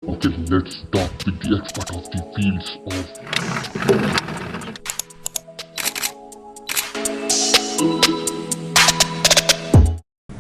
Okay, let's talk with the expert of the fields of.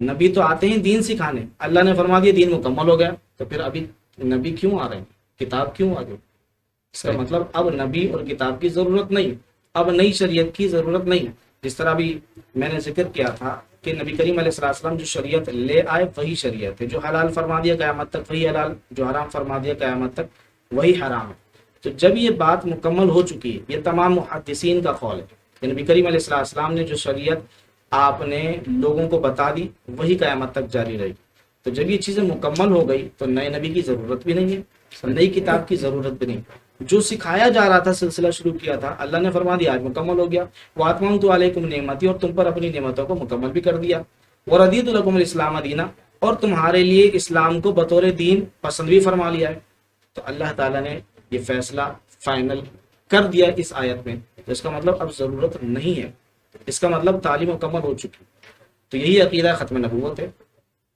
نبی تو آتے ہیں دین سکھانے، اللہ نے فرما دیا دین مکمل ہو گیا، تو پھر ابھی نبی کیوں آ رہے ہیں، کتاب کیوں آ گئی؟ اس کا مطلب اب نبی اور کتاب کی ضرورت نہیں، اب نئی شریعت کی ضرورت نہیں۔ جس طرح ابھی میں نے ذکر کیا تھا کہ نبی کریم علیہ السلام جو شریعت لے آئے وہی شریعت ہے، جو حلال فرما دیا قیامت تک وہی حلال، جو حرام فرما دیا قیامت تک وہی حرام ہے۔ تو جب یہ بات مکمل ہو چکی ہے، یہ تمام محدثین کا قول ہے کہ نبی کریم علیہ السلام نے جو شریعت آپ نے لوگوں کو بتا دی وہی قیامت تک جاری رہے گی۔ تو جب یہ چیزیں مکمل ہو گئی تو نئے نبی کی ضرورت بھی نہیں ہے، نئی کتاب کی ضرورت بھی نہیں۔ جو سکھایا جا رہا تھا، سلسلہ شروع کیا تھا، اللہ نے فرما دیا آج مکمل ہو گیا، وَأَتْمَمْتُ عَلَيْكُمْ نِعْمَتِي، اور تم پر اپنی نعمتوں کو مکمل بھی کر دیا، وَرَضِيتُ لَكُمُ الْإِسْلَامَ دِينًا، اور تمہارے لیے اسلام کو بطور دین پسند بھی فرما لیا ہے۔ تو اللہ تعالیٰ نے یہ فیصلہ فائنل کر دیا اس آیت میں، تو اس کا مطلب اب ضرورت نہیں ہے، اس کا مطلب تعلیم مکمل ہو چکی۔ تو یہی عقیدہ ختم نبوت ہے۔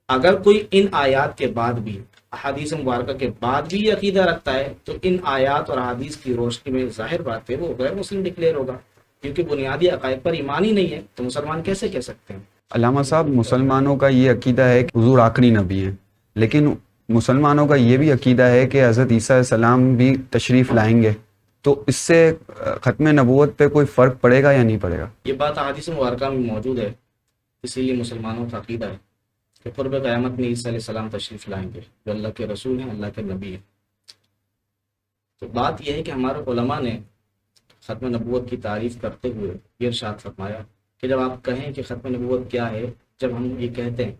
اگر کوئی ان آیات کے بعد بھی، احادیث مبارکہ کے بعد بھی یہ عقیدہ رکھتا ہے تو ان آیات اور احادیث کی روشنی میں ظاہر بات ہے وہ غیر مسلم ڈکلیئر ہوگا، کیونکہ بنیادی عقائد پر ایمان ہی نہیں ہے تو مسلمان کیسے کہہ سکتے ہیں؟ علامہ صاحب، مسلمانوں کا یہ عقیدہ ہے کہ حضور آخری نبی ہیں، لیکن مسلمانوں کا یہ بھی عقیدہ ہے کہ حضرت عیسیٰ علیہ السلام بھی تشریف لائیں گے، تو اس سے ختم نبوت پہ کوئی فرق پڑے گا یا نہیں پڑے گا؟ یہ بات احادیث مبارکہ میں موجود ہے، اسی لیے مسلمانوں کا عقیدہ ہے کہ قرب قیامت میں عیسیٰ علیہ السلام تشریف لائیں گے، جو اللہ کے رسول ہیں، اللہ کے نبی ہیں۔ تو بات یہ ہے کہ ہمارے علماء نے ختم نبوت کی تعریف کرتے ہوئے یہ ارشاد فرمایا کہ جب آپ کہیں کہ ختم نبوت کیا ہے، جب ہم یہ کہتے ہیں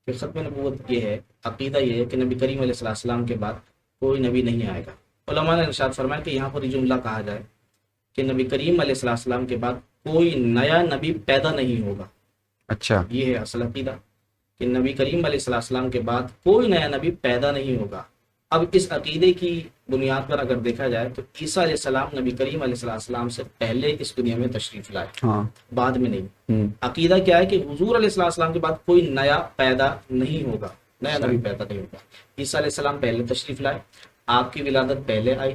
کہ ختم نبوت یہ ہے، عقیدہ یہ ہے کہ نبی کریم علیہ السلام کے بعد کوئی نبی نہیں آئے گا۔ علماء نے ارشاد فرمایا کہ یہاں پر یہ جملہ کہا جائے کہ نبی کریم علیہ السلام کے بعد کوئی نیا نبی پیدا نہیں ہوگا۔ اچھا، یہ ہے اصل عقیدہ کہ نبی کریم علیہ السلام کے بعد کوئی نیا نبی پیدا نہیں ہوگا۔ اب اس عقیدے کی بنیاد پر اگر دیکھا جائے تو عیسیٰ علیہ السلام نبی کریم علیہ السلام سے پہلے اس دنیا میں تشریف لائے، ہاں، بعد میں نہیں۔ عقیدہ کیا ہے کہ حضور علیہ السلام کے بعد کوئی نیا پیدا نہیں ہوگا، نیا نبی پیدا نہیں ہوگا۔ عیسیٰ علیہ السلام پہلے تشریف لائے، آپ کی ولادت پہلے آئی،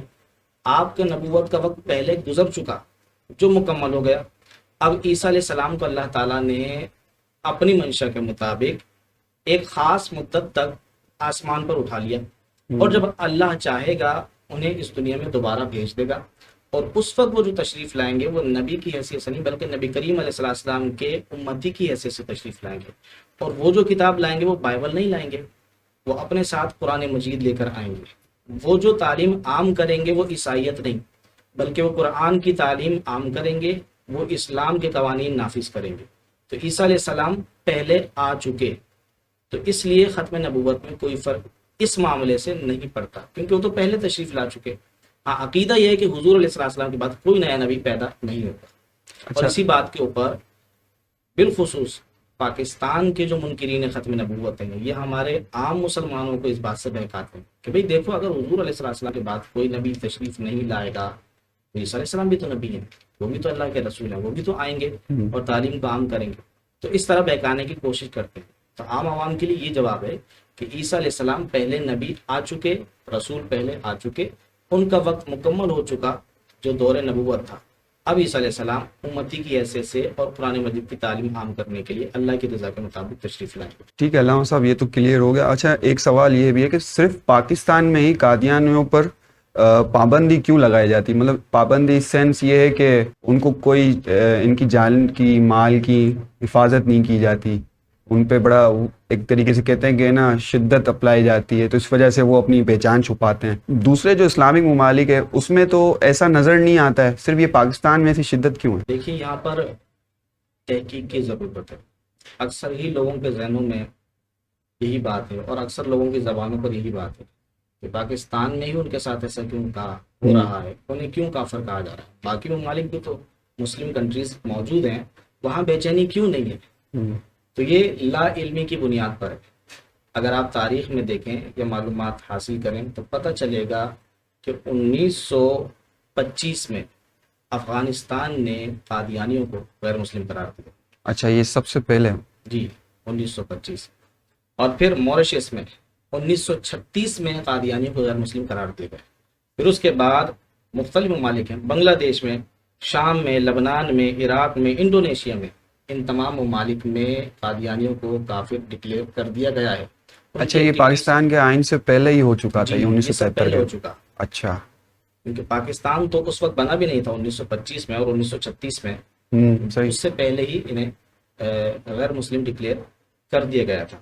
آپ کے نبوت کا وقت پہلے گزر چکا جو مکمل ہو گیا۔ اب عیسیٰ علیہ السلام کو اللہ تعالیٰ نے اپنی منشا کے مطابق ایک خاص مدت تک آسمان پر اٹھا لیا، اور جب اللہ چاہے گا انہیں اس دنیا میں دوبارہ بھیج دے گا، اور اس وقت وہ جو تشریف لائیں گے وہ نبی کی حیثیت سے نہیں بلکہ نبی کریم علیہ السلام کے امتی کی حیثیت سے تشریف لائیں گے۔ اور وہ جو کتاب لائیں گے وہ بائبل نہیں لائیں گے، وہ اپنے ساتھ قرآن مجید لے کر آئیں گے۔ وہ جو تعلیم عام کریں گے وہ عیسائیت نہیں بلکہ وہ قرآن کی تعلیم عام کریں گے، وہ اسلام کے قوانین نافذ کریں گے۔ تو عیسیٰ علیہ السلام پہلے آ چکے، تو اس لیے ختم نبوت میں کوئی فرق اس معاملے سے نہیں پڑتا، کیونکہ وہ تو پہلے تشریف لا چکے۔ ہاں، عقیدہ یہ ہے کہ حضور علیہ السلام کے بعد کوئی نیا نبی پیدا نہیں ہوگا۔ اور اسی بات کے اوپر بالخصوص پاکستان کے جو منکرین ختم نبوت ہیں، یہ ہمارے عام مسلمانوں کو اس بات سے بہکاتے ہیں کہ بھئی دیکھو، اگر حضور علیہ السلام کے بعد کوئی نبی تشریف نہیں لائے گا تو عیسیٰ علیہ السلام بھی تو نبی ہیں، وہ بھی تو اللہ کے رسول ہیں، وہ بھی تو آئیں گے اور تعلیم کو عام کریں گے۔ تو اس طرح بہکانے کی کوشش کرتے ہیں۔ تو عام عوام کے لیے یہ جواب ہے کہ عیسیٰ علیہ السلام پہلے نبی آ چکے، رسول پہلے آ چکے، ان کا وقت مکمل ہو چکا جو دور نبوت تھا۔ اب عیسیٰ علیہ السلام امتی کی حیثیت سے اور قرآن مجید کی تعلیم عام کرنے کے لیے اللہ کی رضا کے مطابق تشریف لائیں گے۔ ٹھیک ہے علامہ صاحب، یہ تو کلیئر ہو گیا۔ اچھا، ایک سوال یہ بھی ہے کہ صرف پاکستان میں ہی قادیانیوں پر پابندی کیوں لگائی جاتی؟ مطلب پابندی اس سینس یہ ہے کہ ان کو کوئی ان کی جان کی، مال کی حفاظت نہیں کی جاتی، ان پہ بڑا ایک طریقے سے کہتے ہیں کہ نا شدت اپلائی جاتی ہے، تو اس وجہ سے وہ اپنی پہچان چھپاتے ہیں۔ دوسرے جو اسلامک ممالک ہے اس میں تو ایسا نظر نہیں آتا ہے، صرف یہ پاکستان میں ایسی شدت کیوں ہے؟ دیکھیے، یہاں پر تحقیق کی ضرورت ہے۔ اکثر ہی لوگوں کے ذہنوں میں یہی بات ہے اور اکثر لوگوں کی زبانوں پر یہی بات ہے کہ پاکستان میں ہی ان کے ساتھ ایسا کیوں ہو رہا ہے، انہیں کیوں کافر کہا جا رہا ہے؟ باقی ممالک بھی تو مسلم کنٹریز موجود ہیں، وہاں بے چینی کیوں نہیں ہے؟ تو یہ لا علمی کی بنیاد پر ہے۔ اگر آپ تاریخ میں دیکھیں یا معلومات حاصل کریں تو پتہ چلے گا کہ 1925 میں افغانستان نے قادیانیوں کو غیر مسلم قرار دیا۔ اچھا، یہ سب سے پہلے؟ جی، 1925۔ اور پھر موریشس میں 1936 میں قادیانیوں کو غیر مسلم قرار دیا گیا۔ پھر اس کے بعد مختلف ممالک ہیں، بنگلہ دیش میں، شام میں، لبنان میں، عراق میں، انڈونیشیا میں ان تمام ممالک میں قادیانیوں کو کافر ڈکلیئر کر دیا گیا ہے. اچھا یہ پاکستان کے آئین سے پہلے ہی ہو چکا تھا, یہ یہ سب 1973 پہلے کے. ہو چکا, اچھا. کیونکہ پاکستان تو اس وقت بنا بھی نہیں تھا 1925 میں اور 1936 میں, صحیح. اس سے پہلے ہی انہیں غیر مسلم ڈکلیئر کر دیا گیا تھا.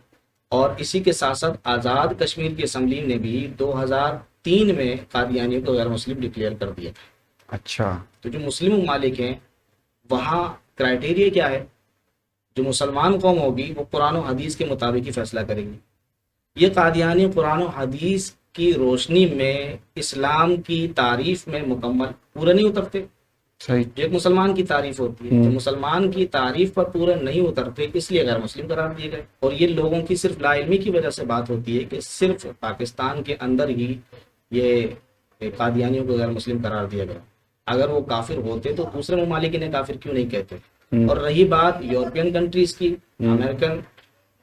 اور اسی کے ساتھ ساتھ آزاد کشمیر کی اسمبلی نے بھی 2003 میں قادیانیوں کو غیر مسلم ڈکلیئر کر دیا تھا. اچھا. تو جو مسلم ممالک ہیں وہاں کرائٹیریا کیا ہے, جو مسلمان قوم ہوگی وہ قرآن و حدیث کے مطابق ہی فیصلہ کرے گی. یہ قادیانی قرآن و حدیث کی روشنی میں اسلام کی تعریف میں مکمل پورے نہیں اترتے. صحیح. جو ایک مسلمان کی تعریف ہوتی ہے, جو مسلمان کی تعریف پر پورے نہیں اترتے اس لیے غیر مسلم قرار دیے گئے. اور یہ لوگوں کی صرف لا علمی کی وجہ سے بات ہوتی ہے کہ صرف پاکستان کے اندر ہی یہ قادیانیوں کو غیر مسلم قرار دیا گیا. اگر وہ کافر ہوتے تو دوسرے ممالک انہیں کافر کیوں نہیں کہتے. اور رہی بات یورپین کنٹریز کی, امریکن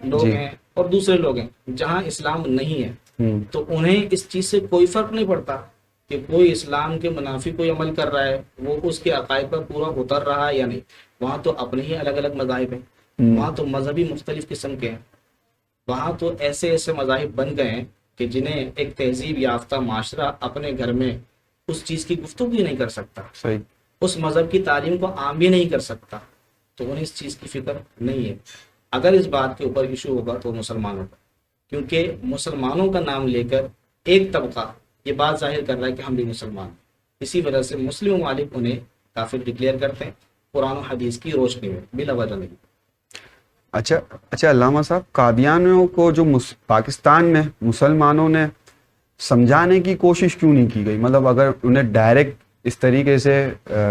لوگ ہیں اور دوسرے لوگ ہیں جہاں اسلام نہیں ہے, تو انہیں اس چیز سے کوئی فرق نہیں پڑتا کہ کوئی اسلام کے منافی کوئی عمل کر رہا ہے, وہ اس کے عقائد پر پورا اتر رہا ہے یا نہیں. وہاں تو اپنے ہی الگ الگ مذاہب ہیں, وہاں تو مذہبی مختلف قسم کے ہیں, وہاں تو ایسے ایسے مذاہب بن گئے ہیں کہ جنہیں ایک تہذیب یافتہ معاشرہ اپنے گھر میں اس چیز کی گفتگو بھی نہیں کر سکتا. صحیح. اس مذہب کی تعلیم کو عام بھی نہیں کر سکتا, تو انہیں اس چیز کی فکر نہیں ہے. اگر اس بات کے اوپر ایشو ہوگا تو مسلمانوں کا, کیونکہ مسلمانوں کا نام لے کر ایک طبقہ یہ بات ظاہر کر رہا ہے کہ ہم بھی مسلمان ہیں. اسی وجہ سے مسلم ممالک انہیں کافر ڈکلیئر کرتے ہیں قرآن و حدیث کی روشنی میں, بلا وجہ نہیں. اچھا علامہ صاحب, قادیانیوں کو جو پاکستان میں مسلمانوں نے سمجھانے کی کوشش کیوں نہیں کی گئی؟ مطلب اگر انہیں ڈائریکٹ اس طریقے سے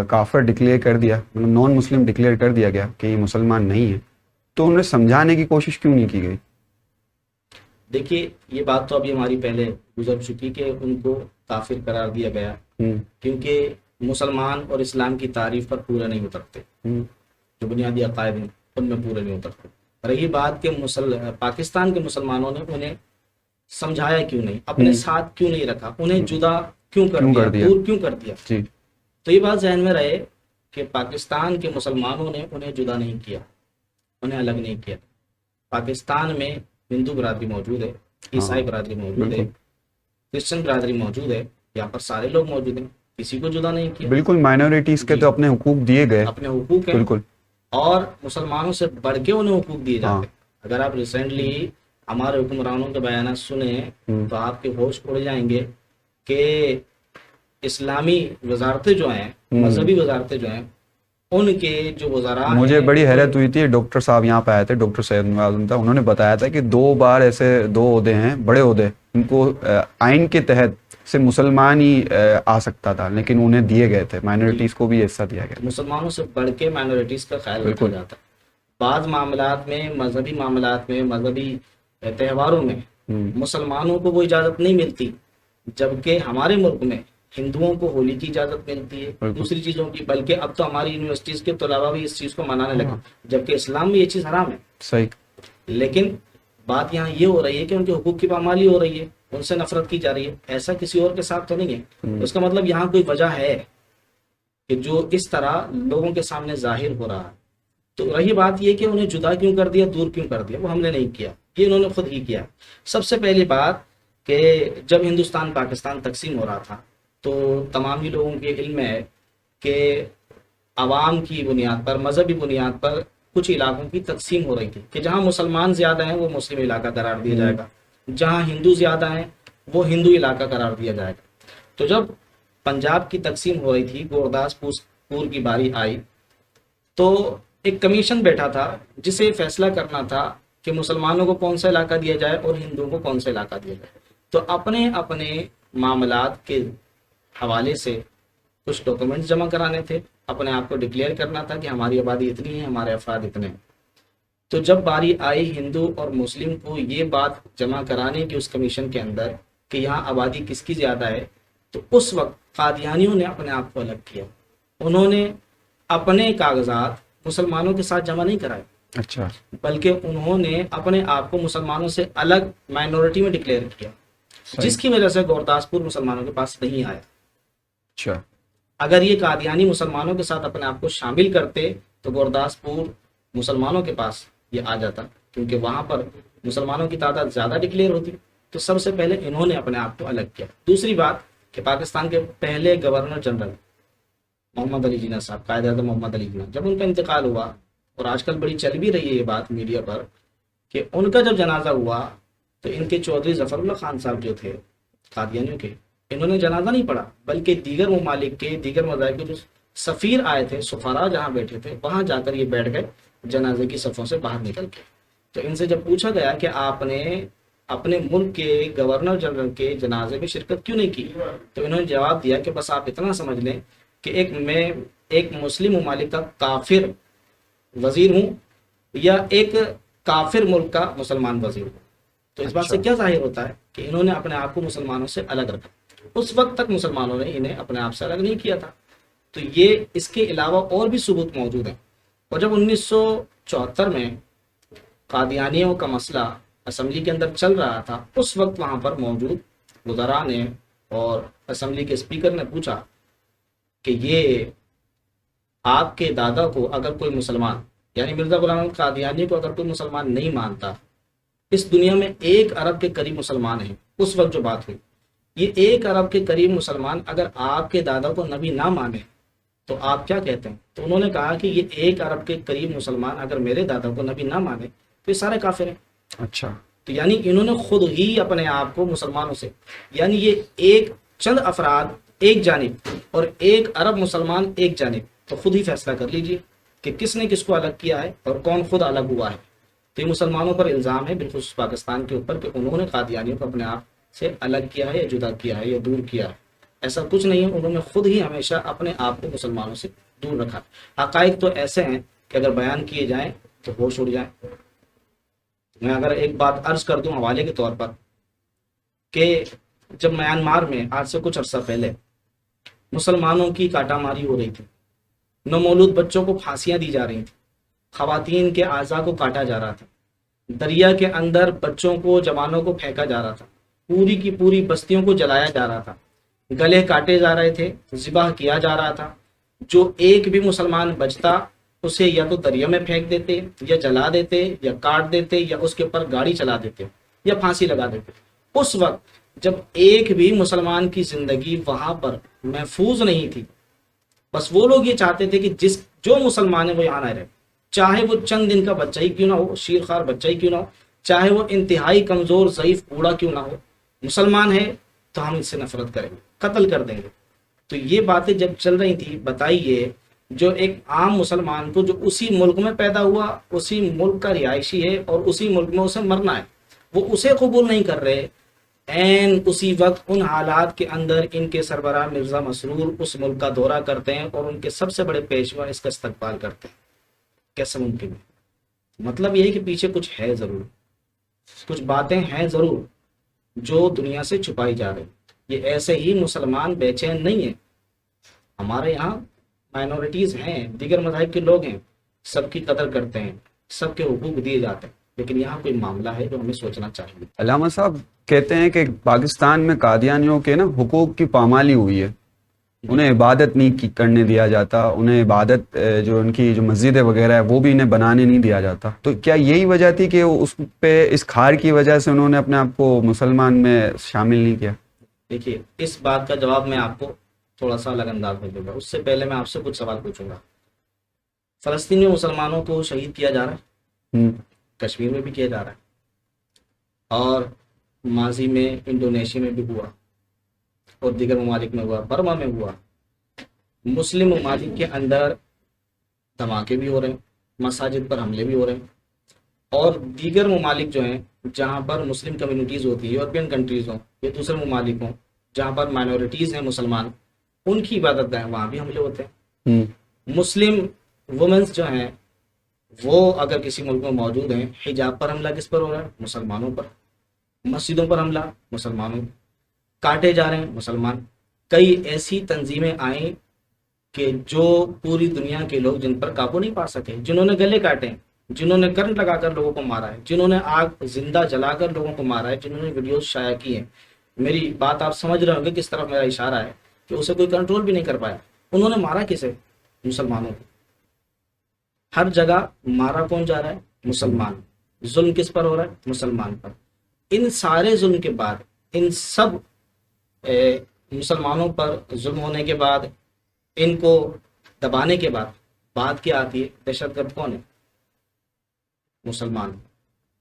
کافر ڈکلیئر کر دیا, مطلب نان مسلم ڈکلیئر کر دیا گیا کہ یہ مسلمان نہیں ہے, تو انہیں سمجھانے کی کوشش کیوں نہیں کی گئی؟ دیکھیے یہ بات تو ابھی ہماری پہلے گزر چکی کہ ان کو کافر قرار دیا گیا کیونکہ مسلمان اور اسلام کی تعریف پر پورے نہیں اترتے, جو بنیادی عقائد ہیں ان میں پورے نہیں اترتے. رہی بات کہ پاکستان کے مسلمانوں نے انہیں سمجھایا کیوں نہیں, اپنے ساتھ کیوں نہیں رکھا, انہیں جدا کیوں کر دیا, دور کیوں کر دیا. تو یہ بات ذہن میں رہے کہ پاکستان کے مسلمانوں نے انہیں جدا نہیں کیا, انہیں الگ نہیں کیا. پاکستان میں ہندو برادری موجود ہے, عیسائی برادری موجود ہے, کرسچن برادری موجود ہے, یہاں پر سارے لوگ موجود ہیں, کسی کو جدا نہیں کیا. بالکل مائنورٹیز کے تو اپنے حقوق دیے گئے, اپنے حقوق ہیں, بالکل, اور مسلمانوں سے بڑھ کے انہیں حقوق دیے جاتے ہیں. اگر آپ ریسنٹلی ہمارے حکمرانوں کے بیانات سنیں تو آپ کے ہوش اڑ جائیں گے کہ اسلامی وزارتیں جو ہیں, مذہبی وزارتیں جو ہیں, ان کے جو وزراء, مجھے بڑی حیرت ہوئی تھی, ڈاکٹر صاحب یہاں پہ آئے تھے, ڈاکٹر سید نواز تھا, انہوں نے بتایا تھا کہ 2 بار ایسے 2 عہدے ہیں, بڑے عہدے, ان کو آئین کے تحت سے مسلمان ہی آ سکتا تھا, لیکن انہیں دیے گئے تھے, مائنورٹیز کو بھی حصہ دیا گیا. مسلمانوں سے بڑھ کے مائنورٹیز کا خیال رکھا جاتا ہے. بعض معاملات میں, مذہبی معاملات میں, مذہبی تہواروں میں مسلمانوں کو وہ اجازت نہیں ملتی, جبکہ ہمارے ملک میں ہندوؤں کو ہولی کی اجازت ملتی ہے, دوسری چیزوں کی, بلکہ اب تو ہماری یونیورسٹیز کے طلباء بھی اس چیز کو منانے لگے, جبکہ اسلام میں یہ چیز حرام ہے. صحیح. لیکن بات یہاں یہ ہو رہی ہے کہ ان کے حقوق کی پامالی ہو رہی ہے, ان سے نفرت کی جا رہی ہے. ایسا کسی اور کے ساتھ تو نہیں ہے. اس کا مطلب یہاں کوئی وجہ ہے کہ جو اس طرح لوگوں کے سامنے ظاہر ہو رہا ہے. تو رہی بات یہ کہ انہیں جدا کیوں کر دیا, دور کیوں کر دیا, وہ ہم نے نہیں کیا, یہ انہوں نے خود ہی کیا. سب سے پہلی بات کہ جب ہندوستان پاکستان تقسیم ہو رہا تھا تو تمام ہی لوگوں کے علم ہے کہ عوام کی بنیاد پر, مذہبی بنیاد پر کچھ علاقوں کی تقسیم ہو رہی تھی کہ جہاں مسلمان زیادہ ہیں وہ مسلم علاقہ قرار دیا جائے گا, جہاں ہندو زیادہ ہیں وہ ہندو علاقہ قرار دیا جائے گا. تو جب پنجاب کی تقسیم ہو رہی تھی, گورداس پور کی باری آئی, تو ایک کمیشن بیٹھا تھا جسے فیصلہ کرنا تھا کہ مسلمانوں کو کون سا علاقہ دیا جائے اور ہندوؤں کو کون سا علاقہ دیا جائے. تو اپنے اپنے معاملات کے حوالے سے کچھ ڈاکومنٹس جمع کرانے تھے, اپنے آپ کو ڈکلیئر کرنا تھا کہ ہماری آبادی اتنی ہے, ہمارے افراد اتنے ہیں. تو جب باری آئی ہندو اور مسلم کو یہ بات جمع کرانے کی اس کمیشن کے اندر کہ یہاں آبادی کس کی زیادہ ہے, تو اس وقت قادیانیوں نے اپنے آپ کو الگ کیا. انہوں نے اپنے کاغذات مسلمانوں کے ساتھ جمع نہیں کرائے, اچھا, بلکہ انہوں نے اپنے آپ کو مسلمانوں سے الگ مائنورٹی میں ڈکلیئر کیا, جس کی وجہ سے گورداسپور مسلمانوں کے پاس نہیں آیا. اچھا, اگر یہ قادیانی مسلمانوں کے ساتھ اپنے آپ کو شامل کرتے تو گورداسپور مسلمانوں کے پاس یہ آ جاتا، کیونکہ وہاں پر مسلمانوں کی تعداد زیادہ ڈکلیئر ہوتی، تو سب سے پہلے انہوں نے اپنے آپ کو الگ کیا۔ دوسری بات کہ پاکستان کے پہلے گورنر جنرل محمد علی جناح صاحب، قائد اعظم محمد علی جناح، جب ان کا انتقال ہوا، اور آج کل بڑی چل بھی رہی ہے یہ بات میڈیا پر کہ ان کا جب جنازہ ہوا تو ان کے چودھری ظفر اللہ خان صاحب جو تھے قادیانیوں کے، انہوں نے جنازہ نہیں پڑھا، بلکہ دیگر ممالک کے، دیگر مذاہب کے جو سفیر آئے تھے، سفراء جہاں بیٹھے تھے، وہاں جا کر یہ بیٹھ گئے جنازے کی صفوں سے باہر نکل کے۔ تو ان سے جب پوچھا گیا کہ آپ نے اپنے ملک کے گورنر جنرل کے جنازے میں شرکت کیوں نہیں کی، تو انہوں نے جواب دیا کہ بس آپ اتنا سمجھ لیں کہ میں ایک مسلم ممالک کا کافر وزیر ہوں یا ایک کافر ملک کا مسلمان وزیر ہوں۔ تو اس بات سے کیا ظاہر ہوتا ہے کہ انہوں نے اپنے آپ کو مسلمانوں سے الگ رکھا۔ اس وقت تک مسلمانوں نے انہیں اپنے آپ سے الگ نہیں کیا تھا۔ تو یہ اس کے علاوہ اور بھی ثبوت موجود ہیں۔ اور جب 1974 میں قادیانیوں کا مسئلہ اسمبلی کے اندر چل رہا تھا، اس وقت وہاں پر موجود وزراء نے اور اسمبلی کے اسپیکر نے پوچھا کہ یہ آپ کے دادا کو اگر کوئی مسلمان، یعنی مرزا غلام احمد قادیانی کو اگر کوئی مسلمان نہیں مانتا، اس دنیا میں 1 ارب کے قریب مسلمان ہیں، اس وقت جو بات ہوئی، یہ 1 ارب کے قریب مسلمان اگر آپ کے دادا کو نبی نہ مانے تو آپ کیا کہتے ہیں؟ تو انہوں نے کہا کہ یہ 1 ارب کے قریب مسلمان اگر میرے دادا کو نبی نہ مانے تو یہ سارے کافر ہیں۔ اچھا، تو یعنی انہوں نے خود ہی اپنے آپ کو مسلمانوں سے، یعنی یہ ایک چند افراد ایک جانب اور 1 ارب مسلمان ایک جانب، تو خود ہی فیصلہ کر لیجئے کہ کس نے کس کو الگ کیا ہے اور کون خود الگ ہوا ہے۔ تو یہ مسلمانوں پر الزام ہے، بالخصوص پاکستان کے اوپر، کہ انہوں نے قادیانیوں کو اپنے آپ سے الگ کیا ہے یا جدا کیا ہے یا دور کیا ہے۔ ایسا کچھ نہیں ہے، انہوں نے خود ہی ہمیشہ اپنے آپ کو مسلمانوں سے دور رکھا۔ حقائق تو ایسے ہیں کہ اگر بیان کیے جائیں تو ہوش اڑ جائیں۔ میں اگر ایک بات عرض کر دوں حوالے کے طور پر، کہ جب میانمار میں آج سے کچھ عرصہ پہلے مسلمانوں کی کاٹا ماری ہو رہی تھی، نومولود بچوں کو پھانسیاں دی جا رہی تھیں، خواتین کے اعضاء کو کاٹا جا رہا تھا، دریا کے اندر بچوں کو، جوانوں کو پھینکا جا رہا تھا، پوری کی پوری بستیوں کو جلایا جا رہا تھا، گلے کاٹے جا رہے تھے، ذبح کیا جا رہا تھا، جو ایک بھی مسلمان بچتا اسے یا تو دریا میں پھینک دیتے یا جلا دیتے یا کاٹ دیتے یا اس کے اوپر گاڑی چلا دیتے یا پھانسی لگا دیتے۔ اس وقت جب ایک بھی مسلمان کی زندگی وہاں پر محفوظ نہیں تھی، بس وہ لوگ یہ چاہتے تھے کہ جو مسلمان ہے وہ یہاں نہ رہے، چاہے وہ چند دن کا بچہ ہی کیوں نہ ہو، شیر خوار بچہ ہی کیوں نہ ہو، چاہے وہ انتہائی کمزور ضعیف بوڑھا کیوں نہ ہو، مسلمان ہے تو ہم اس سے نفرت کریں گے، قتل کر دیں گے۔ تو یہ باتیں جب چل رہی تھی، بتائیے جو ایک عام مسلمان کو، جو اسی ملک میں پیدا ہوا، اسی ملک کا رہائشی ہے اور اسی ملک میں اسے مرنا ہے، وہ اسے قبول نہیں کر رہے، این اسی وقت ان حالات کے اندر ان کے سربراہ مرزا مسرور اس ملک کا دورہ کرتے ہیں اور ان کے سب سے بڑے پیشوا اس کا استقبال کرتے ہیں۔ کیسے ممکن ہے؟ مطلب یہ ہے کہ پیچھے کچھ ہے ضرور، کچھ باتیں ہیں ضرور جو دنیا سے چھپائی جا رہی۔ یہ ایسے ہی مسلمان بے چین نہیں ہیں، ہمارے یہاں مائنورٹیز ہیں، دیگر مذاہب کے لوگ ہیں، سب کی قدر کرتے ہیں، سب کے حقوق دیے جاتے ہیں، لیکن یہاں کوئی معاملہ ہے جو ہمیں سوچنا چاہیے۔ علامہ صاحب کہتے ہیں کہ پاکستان میں قادیانیوں کے حقوق کی پامالی ہوئی ہے، انہیں عبادت نہیں کرنے دیا جاتا، انہیں عبادت جو ان کی جو مسجدیں وغیرہ ہے وہ بھی انہیں بنانے نہیں دیا جاتا۔ تو کیا یہی وجہ تھی کہ اس پہ اس کھار کی وجہ سے انہوں نے اپنے آپ کو مسلمان میں شامل نہیں کیا؟ دیکھیے، اس بات کا جواب میں آپ کو تھوڑا سا الگ انداز میں دوں گا، اس سے پہلے میں آپ سے کچھ سوال پوچھوں گا۔ فلسطینی مسلمانوں کو شہید کیا جا رہا ہے، کشمیر میں بھی کیا جا رہا ہے، اور ماضی میں انڈونیشیا میں بھی ہوا اور دیگر ممالک میں ہوا، برما میں ہوا۔ مسلم ممالک کے اندر دھماکے بھی ہو رہے ہیں، مساجد پر حملے بھی ہو رہے ہیں، اور دیگر ممالک جو ہیں جہاں پر مسلم کمیونٹیز ہوتی ہیں، یورپین کنٹریز ہوں یا دوسرے ممالک ہوں جہاں پر مائنورٹیز ہیں مسلمان، ان کی عبادت گاہیں وہاں بھی حملے ہوتے ہیں۔ مسلم وومنس جو ہیں وہ اگر کسی ملک میں موجود ہیں، حجاب پر حملہ کس پر ہو رہا ہے؟ مسلمانوں پر۔ مسجدوں پر حملہ مسلمانوں، کاٹے جا رہے ہیں مسلمان۔ کئی ایسی تنظیمیں آئیں کہ جو پوری دنیا کے لوگ جن پر قابو نہیں پا سکے، جنہوں نے گلے کاٹے، جنہوں نے کرنٹ لگا کر لوگوں کو مارا ہے، جنہوں نے آگ زندہ جلا کر لوگوں کو مارا ہے، جنہوں نے ویڈیوز شائع کی ہیں۔ میری بات آپ سمجھ رہے ہوں گے کس طرف میرا اشارہ ہے، کہ اسے کوئی کنٹرول بھی نہیں کر پایا۔ انہوں نے مارا کسے؟ مسلمانوں کو۔ ہر جگہ مارا کون جا رہا ہے؟ مسلمان. ظلم کس پر ہو رہا ہے؟ مسلمان پر. ان سارے ظلم کے بعد، ان سب مسلمانوں پر ظلم ہونے کے بعد، ان کو دبانے کے بعد بات کیا آتی ہے؟ دہشت گرد کون ہے؟ مسلمان.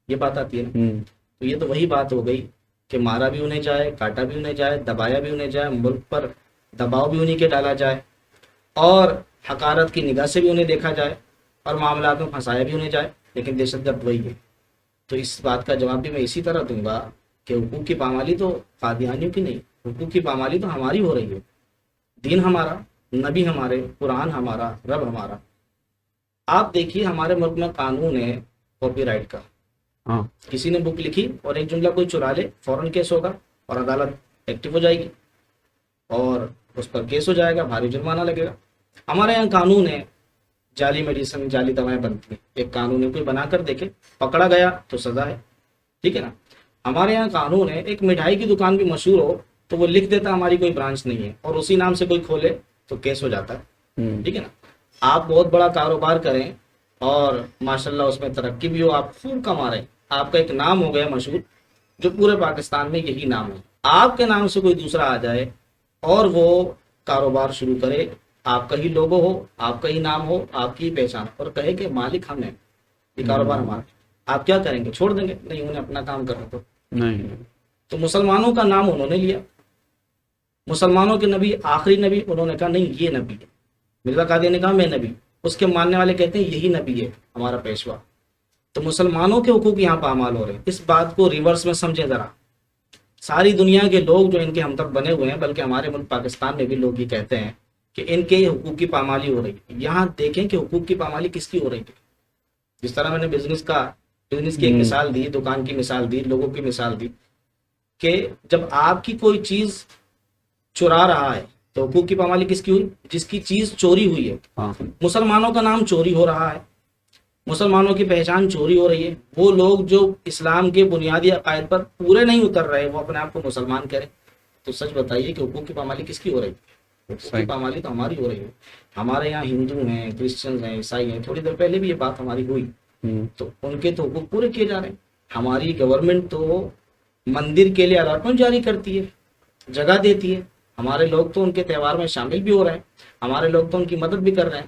یہ بات آتی ہے نا. تو یہ تو وہی بات ہو گئی کہ مارا بھی انہیں جائے، کاٹا بھی انہیں جائے، دبایا بھی انہیں جائے، ملک پر دباؤ بھی انہیں کے ڈالا جائے، اور حقارت کی نگاہ سے بھی انہیں دیکھا جائے، اور معاملات میں پھنسایا بھی انہیں جائے، لیکن دہشت گرد وہی ہے. تو اس بات کا جواب بھی میں اسی طرح دوں گا کہ حقوق کی پامالی تو قادیانیوں کی نہیں، حقوق کی پامالی تو ہماری ہو رہی ہے. دین ہمارا، نبی ہمارے، قرآن ہمارا، رب ہمارا. آپ دیکھیے ہمارے ملک میں قانون ہے کاپی رائٹ کا. ہاں کسی نے بک لکھی اور ایک جملہ کوئی چرا لے، فوراً کیس ہوگا اور عدالت ایکٹیو ہو جائے گی اور اس پر کیس ہو جائے گا، بھاری جرمانہ لگے گا. ہمارے یہاں قانون ہے جعلی میڈیسن، جعلی دوائیں بنتی ہیں. ایک قانون ہے، کوئی بنا کر دیکھے، پکڑا گیا تو سزا ہے. ٹھیک ہے نا. ہمارے یہاں قانون ہے ایک مٹھائی کی دکان بھی مشہور ہو تو وہ لکھ دیتا ہماری کوئی برانچ نہیں ہے، اور اسی نام سے کوئی کھولے تو کیس ہو جاتا ہے. ٹھیک ہے نا. آپ بہت بڑا کاروبار کریں اور ماشاءاللہ اس میں ترقی بھی ہو، آپ خوب کما رہے ہیں، آپ کا ایک نام ہو گیا مشہور، جو پورے پاکستان میں یہی نام ہے. آپ کے نام سے کوئی دوسرا آ جائے اور وہ کاروبار شروع کرے، آپ کا ہی لوگو ہو، آپ کا ہی نام ہو، آپ کی ہی پہچان، اور کہے کہ مالک ہم ہیں، یہ کاروبار ہمارا، آپ کیا کریں گے؟ چھوڑ دیں گے؟ نہیں، انہیں اپنا کام کرنا. نہیں. تو مسلمانوں کا نام انہوں نے لیا، مسلمانوں کے نبی آخری نبی، انہوں نے کہا نہیں یہ نبی ہے. مرزا قادری نے کہا میں نبی، اس کے ماننے والے کہتے ہیں یہی نبی ہے ہمارا پیشوا. تو مسلمانوں کے حقوق یہاں پامال ہو رہے ہیں. اس بات کو ریورس میں سمجھیں ذرا. ساری دنیا کے لوگ جو ان کے ہمدرد بنے ہوئے ہیں، بلکہ ہمارے ملک پاکستان میں بھی لوگ یہ کہتے ہیں کہ ان کے حقوق کی پامالی ہو رہی ہے. یہاں دیکھیں کہ حقوق کی پامالی کس کی ہو رہی ہے. جس طرح میں نے بزنس کی ایک مثال دی، دکان کی مثال دی، لوگوں کی مثال دی، کہ جب آپ کی کوئی چیز چرا رہا ہے تو حقوق کی پامالی کس کی ہوئی؟ جس کی چیز چوری ہوئی ہے. مسلمانوں کا نام چوری ہو رہا ہے، مسلمانوں کی پہچان چوری ہو رہی ہے. وہ لوگ جو اسلام کے بنیادی عقائد پر پورے نہیں اتر رہے، وہ اپنے آپ کو مسلمان کریں. تو سچ بتائیے کہ حقوق کی پامالی کس کی ہو رہی ہے؟ حقوق کی پامالی تو ہماری ہو رہی ہے. ہمارے یہاں ہندو ہیں، کرسچنز ہیں، عیسائی ہیں، تھوڑی دیر پہلے بھی یہ بات ہماری ہوئی، تو ان کے تو حقوق پورے کیے جا رہے ہیں. ہماری گورنمنٹ تو مندر کے لیے الاٹمنٹ جاری کرتی ہے، جگہ دیتی ہے. ہمارے لوگ تو ان کے تہوار میں شامل بھی ہو رہے ہیں، ہمارے لوگ تو ان کی مدد بھی کر رہے ہیں.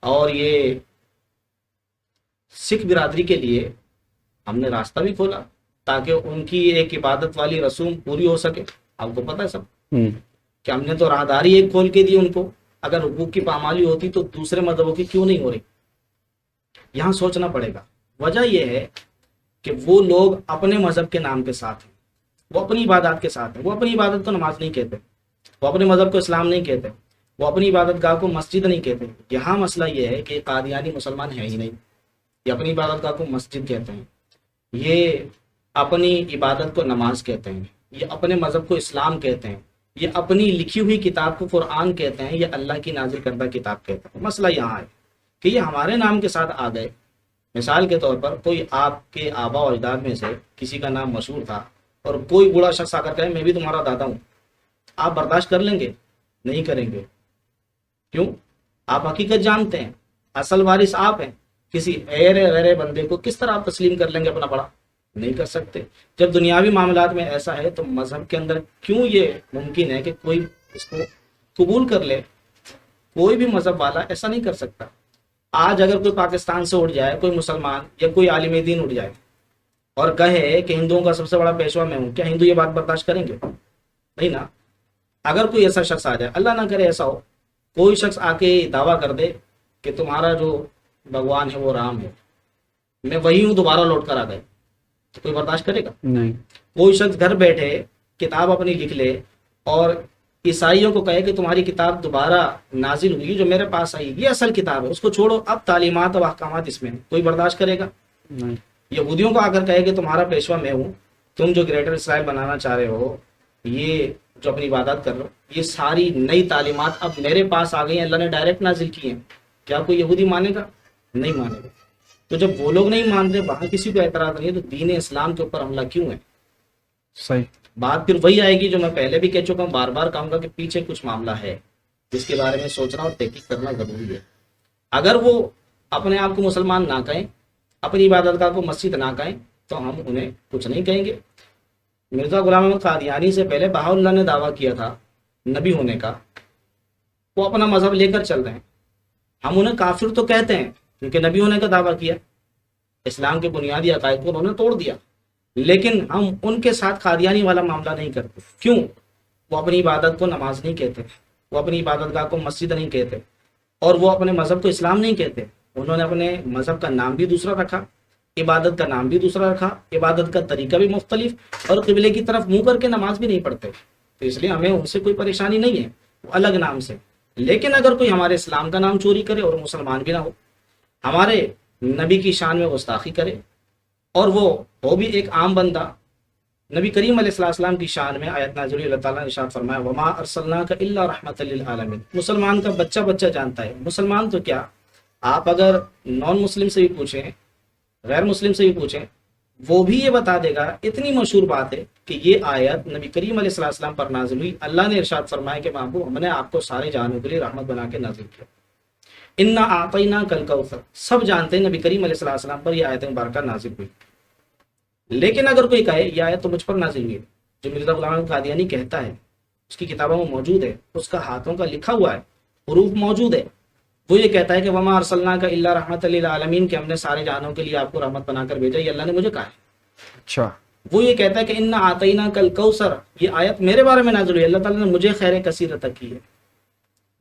اور یہ سکھ برادری کے لیے ہم نے راستہ بھی کھولا تاکہ ان کی ایک عبادت والی رسوم پوری ہو سکے. آپ کو پتہ ہے سب کہ ہم نے تو راہداری ایک کھول کے دی ان کو. اگر حقوق کی پامالی ہوتی تو دوسرے مذہبوں کی کیوں نہیں ہو رہی؟ یہاں سوچنا پڑے گا. وجہ یہ ہے کہ وہ لوگ اپنے مذہب کے نام کے ساتھ ہیں، وہ اپنی عبادات کے ساتھ ہیں. وہ اپنی عبادت کو نماز نہیں کہتے، وہ اپنے مذہب کو اسلام نہیں کہتے، وہ اپنی عبادت گاہ کو مسجد نہیں کہتے. یہاں مسئلہ یہ ہے کہ قادیانی مسلمان ہے ہی نہیں. یہ اپنی عبادت گاہ کو مسجد کہتے ہیں، یہ اپنی عبادت کو نماز کہتے ہیں، یہ اپنے مذہب کو اسلام کہتے ہیں، یہ اپنی لکھی ہوئی کتاب کو قرآن کہتے ہیں، یہ اللہ کی نازل کردہ کتاب کہتے ہیں. مسئلہ یہاں ہے کہ یہ ہمارے نام کے ساتھ آ گئے. مثال کے طور پر کوئی آپ کے آبا و اجداد میں سے کسی کا نام مشہور تھا اور کوئی بوڑھا شخص آ کر کہے میں بھی تمہارا دادا ہوں، آپ برداشت کر لیں گے؟ نہیں کریں گے. کیوں؟ آپ حقیقت جانتے ہیں، اصل وارث آپ ہیں. کسی غیر بندے کو کس طرح آپ تسلیم کر لیں گے اپنا بڑا؟ نہیں کر سکتے. جب دنیاوی معاملات میں ایسا ہے تو مذہب کے اندر کیوں یہ ممکن ہے کہ کوئی اس کو قبول کر لے؟ کوئی بھی مذہب والا ایسا نہیں کر سکتا. آج اگر کوئی پاکستان سے اٹھ جائے، کوئی مسلمان یا کوئی عالم دین اٹھ جائے اور کہے کہ ہندوؤں کا سب سے بڑا پیشوا میں ہوں، کیا ہندو یہ بات برداشت کریں گے؟ نہیں نا. اگر کوئی ایسا شخص آ جائے، اللہ نہ کرے ایسا ہو، کوئی شخص آ کے دعویٰ کر دے کہ تمہارا جو بھگوان ہے وہ رام ہے، میں وہی ہوں، دوبارہ لوٹ کر آ گئے، تو کوئی برداشت کرے گا؟ نہیں. کوئی شخص گھر بیٹھے کتاب اپنی لکھ لے اور عیسائیوں کو کہے کہ تمہاری کتاب دوبارہ نازل ہوئی جو میرے پاس آئی، یہ اصل کتاب ہے، اس کو چھوڑو، اب تعلیمات و احکامات اس میں ہیں، کوئی برداشت کرے گا؟ نہیں. یہودیوں کو آ کر کہے کہ تمہارا پیشوا میں ہوں، تم جو گریٹر اسرائیل بنانا چاہ رہے ہو، یہ جو اپنی عبادت کر رہے ہو، یہ ساری نئی تعلیمات اب میرے پاس آ گئی ہیں، اللہ نے ڈائریکٹ نازل کی ہیں، کیا کوئی یہودی مانے گا؟ نہیں مانے گا. تو جب وہ لوگ نہیں مان رہے، وہاں کسی کو اعتراض نہیں ہے، تو دین اسلام کے اوپر حملہ کیوں ہے؟ صحیح. بات پھر وہی آئے گی جو میں پہلے بھی کہہ چکا ہوں، بار بار کہوں گا کہ پیچھے کچھ معاملہ ہے جس کے بارے میں سوچنا اور تحقیق کرنا ضروری ہے. اگر وہ اپنے آپ کو مسلمان نہ کہیں، اپنی عبادت گاہ کو مسجد نہ کہیں، تو ہم انہیں کچھ نہیں کہیں گے۔ مرزا غلام احمد قادیانی سے پہلے بہاءاللہ نے دعویٰ کیا تھا نبی ہونے کا، وہ اپنا مذہب لے کر چل رہے ہیں، ہم انہیں کافر تو کہتے ہیں کیونکہ نبی ہونے کا دعویٰ کیا، اسلام کے بنیادی عقائد کو انہوں نے توڑ دیا، لیکن ہم ان کے ساتھ قادیانی والا معاملہ نہیں کرتے۔ کیوں؟ وہ اپنی عبادت کو نماز نہیں کہتے، وہ اپنی عبادت گاہ کو مسجد نہیں کہتے، اور وہ اپنے مذہب کو اسلام نہیں کہتے، انہوں نے اپنے مذہب کا نام بھی دوسرا رکھا، عبادت کا نام بھی دوسرا رکھا، عبادت کا طریقہ بھی مختلف، اور قبلے کی طرف منہ کر کے نماز بھی نہیں پڑھتے۔ تو اس لیے ہمیں ان سے کوئی پریشانی نہیں ہے، وہ الگ نام سے۔ لیکن اگر کوئی ہمارے اسلام کا نام چوری کرے اور مسلمان بھی نہ ہو، ہمارے نبی کی شان میں گستاخی کرے، اور وہ ہو بھی ایک عام بندہ، نبی کریم علیہ السلام کی شان میں آیت نازل ہوئی، اللہ تعالیٰ نے ارشاد فرمایا وما ارسلناک الا رحمۃ للعالمین۔ مسلمان کا بچہ بچہ جانتا ہے، مسلمان تو کیا، آپ اگر نان مسلم سے بھی پوچھیں، غیر مسلم سے بھی پوچھیں، وہ بھی یہ بتا دے گا، اتنی مشہور بات ہے کہ یہ آیت نبی کریم علیہ السلام پر نازل ہوئی، اللہ نے ارشاد فرمایا کہ محبوب ہم نے آپ کو سارے جہانوں کے لیے رحمت بنا کے نازل کیا، انا اعطیناک الکوثر، سب جانتے ہیں نبی کریم علیہ السلام پر یہ آیت مبارکہ نازل ہوئی۔ لیکن اگر کوئی کہے یہ آیت تو مجھ پر نازل ہوئی ہے، جو مرزا غلام احمد قادیانی کہتا ہے، اس کی کتابوں میں موجود ہے، اس کا ہاتھوں کا لکھا ہوا ہے، حروف موجود ہے، وہ یہ کہتا ہے کہ وما ارسلناک الا رحمۃ للعالمین، کہ ہم نے سارے جہانوں کے لیے آپ کو رحمت بنا کر بھیجا، یہ اللہ نے مجھے کہا ہے۔ اچھا، وہ یہ کہتا ہے کہ انا اعطیناک الکوثر، یہ آیت میرے بارے میں نازل ہوئی، اللہ تعالیٰ نے مجھے خیر کثیر عطا کی ہے۔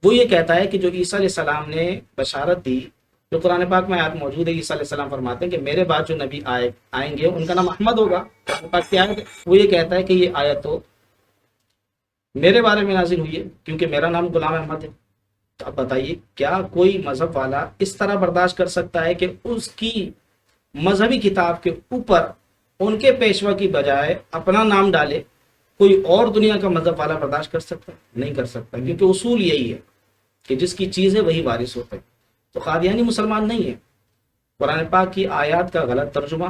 وہ یہ کہتا ہے کہ جو عیسیٰ علیہ السلام نے بشارت دی، جو قرآن پاک میں آیت موجود ہے، عیسیٰ علیہ السلام فرماتے ہیں کہ میرے بعد جو نبی آئیں گے ان کا نام احمد ہوگا، قرآن پاک کی آیت ہے۔ وہ یہ کہتا ہے کہ یہ آیت تو میرے بارے میں نازل ہوئی ہے کیونکہ میرا نام غلام احمد ہے۔ تو اب بتائیے کیا کوئی مذہب والا اس طرح برداشت کر سکتا ہے کہ اس کی مذہبی کتاب کے اوپر ان کے پیشوا کی بجائے اپنا نام ڈالے؟ کوئی اور دنیا کا مذہب والا برداشت کر سکتا ہے؟ نہیں کر سکتا، کیونکہ اصول یہی ہے کہ جس کی چیز ہے وہی وارث ہوتا ہے۔ تو قادیانی مسلمان نہیں ہے، قرآن پاک کی آیات کا غلط ترجمہ،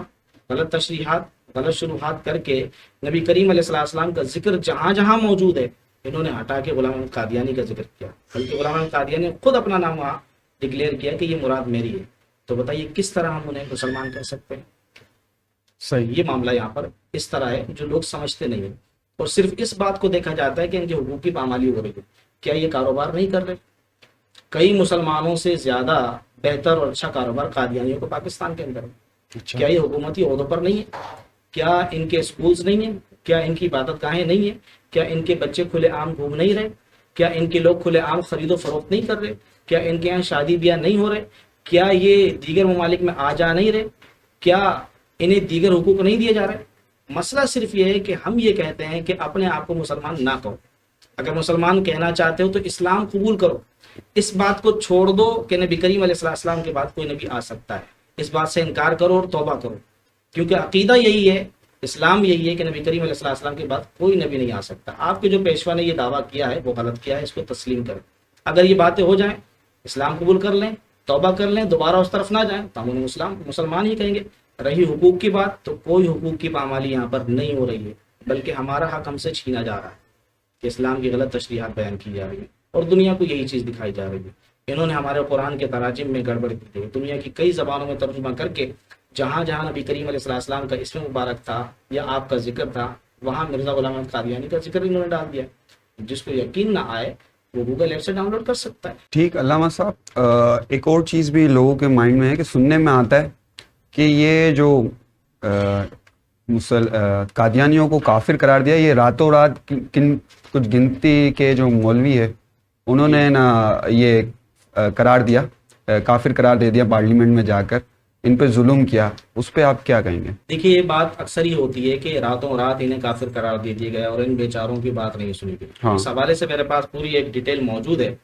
غلط تشریحات، غلط شروحات کر کے نبی کریم علیہ السلام کا ذکر جہاں جہاں موجود ہے انہوں نے ہٹا کے غلام احمد قادیانی کا ذکر کیا، بلکہ غلام احمد قادیانی نے خود اپنا نام وہاں ڈکلیئر کیا کہ یہ مراد میری ہے۔ تو بتائیے کس طرح ہم انہیں مسلمان کہہ سکتے ہیں؟ صحیح۔ یہ معاملہ یہاں پر اس طرح ہے، جو لوگ سمجھتے نہیں ہیں، اور صرف اس بات کو دیکھا جاتا ہے کہ ان کے حقوق کی پامالی ہو رہی ہے، کیا یہ کاروبار نہیں کر رہے؟ کئی مسلمانوں سے زیادہ بہتر اور اچھا کاروبار قادیانیوں کو پاکستان کے اندر ہے۔ کیا یہ حکومتی عہدوں پر نہیں ہے؟ کیا ان کے اسکولز نہیں ہیں؟ کیا ان کی عبادت گاہیں نہیں ہیں؟ کیا ان کے بچے کھلے عام گھوم نہیں رہے؟ کیا ان کے لوگ کھلے عام خرید و فروخت نہیں کر رہے؟ کیا ان کے یہاں شادی بیاہ نہیں ہو رہے؟ کیا یہ دیگر ممالک میں آ جا نہیں رہے؟ کیا انہیں دیگر حقوق نہیں دیے جا رہے؟ مسئلہ صرف یہ ہے کہ ہم یہ کہتے ہیں کہ اپنے آپ کو مسلمان نہ کہو، اگر مسلمان کہنا چاہتے ہو تو اسلام قبول کرو، اس بات کو چھوڑ دو کہ نبی کریم علیہ السلام کے بعد کوئی نبی آ سکتا ہے، اس بات سے انکار کرو اور توبہ کرو، کیونکہ عقیدہ یہی ہے، اسلام یہی ہے کہ نبی کریم علیہ السلام کے بعد کوئی نبی نہیں آ سکتا۔ آپ کے جو پیشوا نے یہ دعویٰ کیا ہے وہ غلط کیا ہے، اس کو تسلیم کریں۔ اگر یہ باتیں ہو جائیں، اسلام قبول کر لیں، توبہ کر لیں، دوبارہ اس طرف نہ جائیں، تو ہم انہیں مسلمان ہی کہیں گے۔ رہی حقوق کی بات، تو کوئی حقوق کی پامالی یہاں پر نہیں ہو رہی ہے، بلکہ ہمارا حق ہم سے چھینا جا رہا ہے کہ اسلام کی غلط تشریحات بیان کی جا رہی ہے، اور دنیا کو یہی چیز دکھائی جا رہی ہے۔ انہوں نے ہمارے قرآن کے تراجم میں گڑبڑ کی ہے، دنیا کی کئی زبانوں میں ترجمہ کر کے جہاں جہاں نبی کریم علیہ السلام کا اسم مبارک تھا یا آپ کا ذکر تھا، وہاں مرزا غلام احمد قادیانی کا ذکر انہوں نے ڈال دیا۔ جس کو یقین نہ آئے وہ گوگل ایپ سے ڈاؤن لوڈ کر سکتا ہے۔ ٹھیک، علامہ صاحب، ایک اور چیز بھی لوگوں کے مائنڈ میں ہے کہ سننے میں آتا ہے کہ یہ جو قادیانیوں کو کافر قرار دیا، یہ راتوں رات کچھ گنتی کے جو مولوی ہے انہوں نے نا یہ قرار دیا، کافر قرار دے دیا، پارلیمنٹ میں جا کر ان پہ ظلم کیا، اس پہ آپ کیا کہیں گے؟ دیکھیے یہ بات اکثر ہی ہوتی ہے کہ راتوں رات انہیں کافر قرار دے دیا گیا اور ان بیچاروں کی بات نہیں سنی گئی۔ اس حوالے سے میرے پاس پوری ایک ڈیٹیل موجود ہے،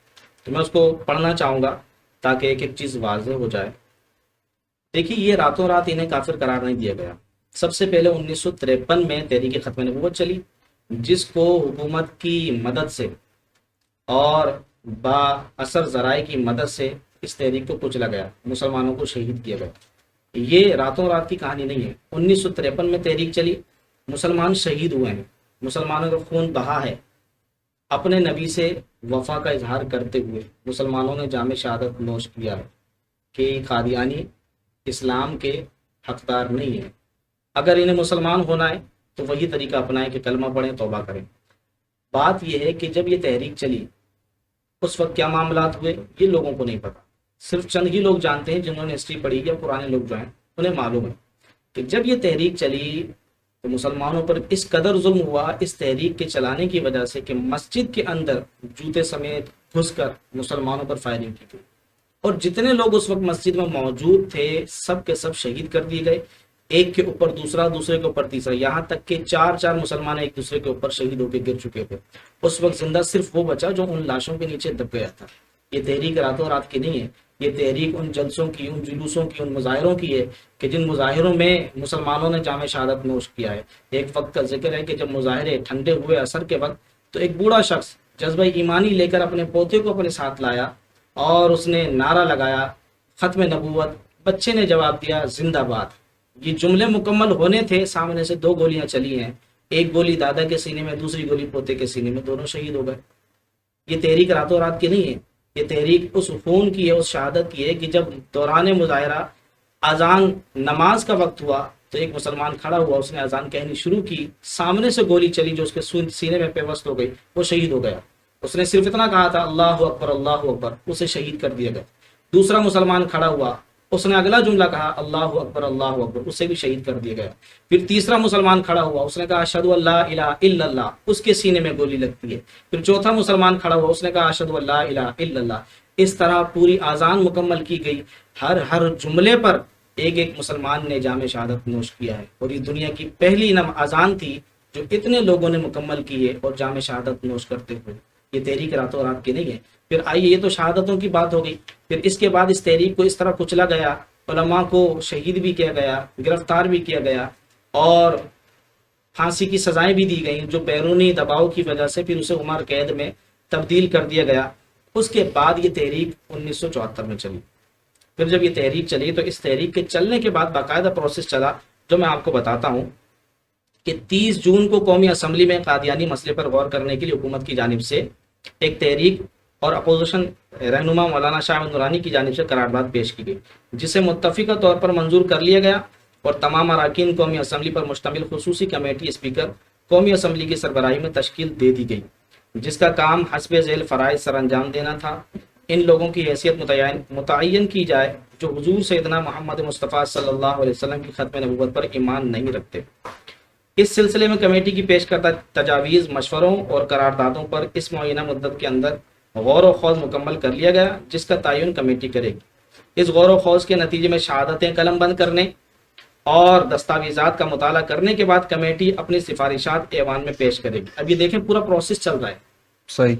تو میں اس کو پڑھنا چاہوں گا تاکہ ایک ایک چیز واضح ہو جائے۔ دیکھیے یہ راتوں رات انہیں کافر قرار نہیں دیا گیا۔ سب سے پہلے 1953 میں تحریک ختم نبوت چلی، جس کو حکومت کی مدد سے اور با اثر ذرائع کی مدد سے اس تحریک کو کچلا گیا، مسلمانوں کو شہید کیا گیا۔ یہ راتوں رات کی کہانی نہیں ہے۔ 1953 میں تحریک چلی، مسلمان شہید ہوئے ہیں، مسلمانوں کا خون بہا ہے، اپنے نبی سے وفا کا اظہار کرتے ہوئے مسلمانوں نے جام شہادت نوش کیا ہے۔ کہ قادیانی اسلام کے حقدار نہیں ہیں، اگر انہیں مسلمان ہونا ہے تو وہی طریقہ اپنائیں کہ کلمہ پڑھیں، توبہ کریں۔ بات یہ ہے کہ جب یہ تحریک چلی اس وقت کیا معاملات ہوئے یہ لوگوں کو نہیں پتا، صرف چند ہی لوگ جانتے ہیں جنہوں نے ہسٹری پڑھی یا پرانے لوگ جو ہیں انہیں معلوم ہے کہ جب یہ تحریک چلی تو مسلمانوں پر اس قدر ظلم ہوا اس تحریک کے چلانے کی وجہ سے کہ مسجد کے اندر جوتے سمیت گھس کر مسلمانوں پر فائرنگ کی گئی، اور جتنے لوگ اس وقت مسجد میں موجود تھے سب کے سب شہید کر دیے گئے، ایک کے اوپر دوسرا، دوسرے کے اوپر تیسرا، یہاں تک کہ چار مسلمان ایک دوسرے کے اوپر شہید ہو کے گر چکے تھے۔ اس وقت زندہ صرف وہ بچا جو ان لاشوں کے نیچے دب گیا تھا۔ یہ تحریک راتوں رات کی نہیں ہے، یہ تحریک ان جلسوں کی، ان جلوسوں کی، ان مظاہروں کی ہے کہ جن مظاہروں میں مسلمانوں نے جام شہادت نوش کیا ہے۔ ایک وقت کا ذکر ہے کہ جب مظاہرے ٹھنڈے ہوئے عصر کے وقت تو ایک بوڑھا شخص جذبہ ایمانی لے کر اپنے پوتے کو اپنے ساتھ لایا اور اس نے نعرہ لگایا ختم نبوت، بچے نے جواب دیا زندہ باد۔ یہ جملے مکمل ہونے تھے، سامنے سے 2 گولیاں چلی ہیں، ایک گولی دادا کے سینے میں، دوسری گولی پوتے کے سینے میں، دونوں شہید ہو گئے۔ یہ تحریک راتوں رات کی نہیں ہے، یہ تحریک اس خون کی ہے، اس شہادت کی ہے کہ جب دوران مظاہرہ اذان نماز کا وقت ہوا تو ایک مسلمان کھڑا ہوا، اس نے اذان کہنی شروع کی، سامنے سے گولی چلی جو اس کے سینے میں پیوست ہو گئی، وہ شہید ہو گیا۔ اس نے صرف اتنا کہا تھا اللہ اکبر اللہ اکبر، اسے شہید کر دیا گیا۔ دوسرا مسلمان کھڑا ہوا، اس نے اگلا جملہ کہا اللہ اکبر، اسے بھی شہید کر دیا گیا۔ پھر تیسرا مسلمان کھڑا ہوا، اس نے کہا اشہد ان لا الہ الا اللہ، اس کے سینے میں گولی لگتی ہے۔ پھر چوتھا مسلمان کھڑا ہوا، اس نے کہا اشہد ان لا الہ الا اللہ۔ اس طرح پوری اذان مکمل کی گئی، ہر جملے پر ایک مسلمان نے جام شہادت نوش کیا ہے، اور یہ دنیا کی پہلی اذان تھی جو اتنے لوگوں نے مکمل کی ہے اور جام شہادت نوش کرتے ہوئے۔ یہ تحریک راتوں رات کی نہیں ہے۔ پھر آئیے، یہ تو شہادتوں کی بات ہو گئی، پھر اس کے بعد اس تحریک کو اس طرح کچلا گیا، علماء کو شہید بھی کیا گیا، گرفتار بھی کیا گیا، اور پھانسی کی سزائیں بھی دی گئیں، جو بیرونی دباؤ کی وجہ سے پھر اسے عمر قید میں تبدیل کر دیا گیا۔ اس کے بعد یہ تحریک 1974 میں چلی۔ پھر جب یہ تحریک چلی تو اس تحریک کے چلنے کے بعد باقاعدہ پروسیس چلا جو میں آپ کو بتاتا ہوں کہ 30 جون کو قومی اسمبلی میں قادیانی مسئلے پر غور کرنے کے لیے حکومت کی جانب سے ایک تحریک اور اپوزیشن رہنما مولانا شاہ احمد نورانی کی جانب سے قرارداد پیش کی گئی، جسے متفقہ طور پر منظور کر لیا گیا، اور تمام اراکین قومی اسمبلی پر مشتمل خصوصی کمیٹی اسپیکر قومی اسمبلی کی سربراہی میں تشکیل دے دی گئی، جس کا کام حسب ذیل فرائض سر انجام دینا تھا۔ ان لوگوں کی حیثیت متعین کی جائے جو حضور سیدنا محمد مصطفیٰ صلی اللہ علیہ وسلم کی ختم نبوت پر ایمان نہیں رکھتے۔ اس سلسلے میں کمیٹی کی پیش کردہ تجاویز، مشوروں اور قراردادوں پر اس معینہ مدت کے اندر غور و خوض مکمل کر لیا گیا، جس کا تعین کمیٹی کرے گی۔ اس غور و خوض کے نتیجے میں شہادتیں قلم بند کرنے اور دستاویزات کا مطالعہ کرنے کے بعد کمیٹی اپنی سفارشات ایوان میں پیش کرے گی۔ اب یہ دیکھیں پورا پروسیس چل رہا ہے، صحیح،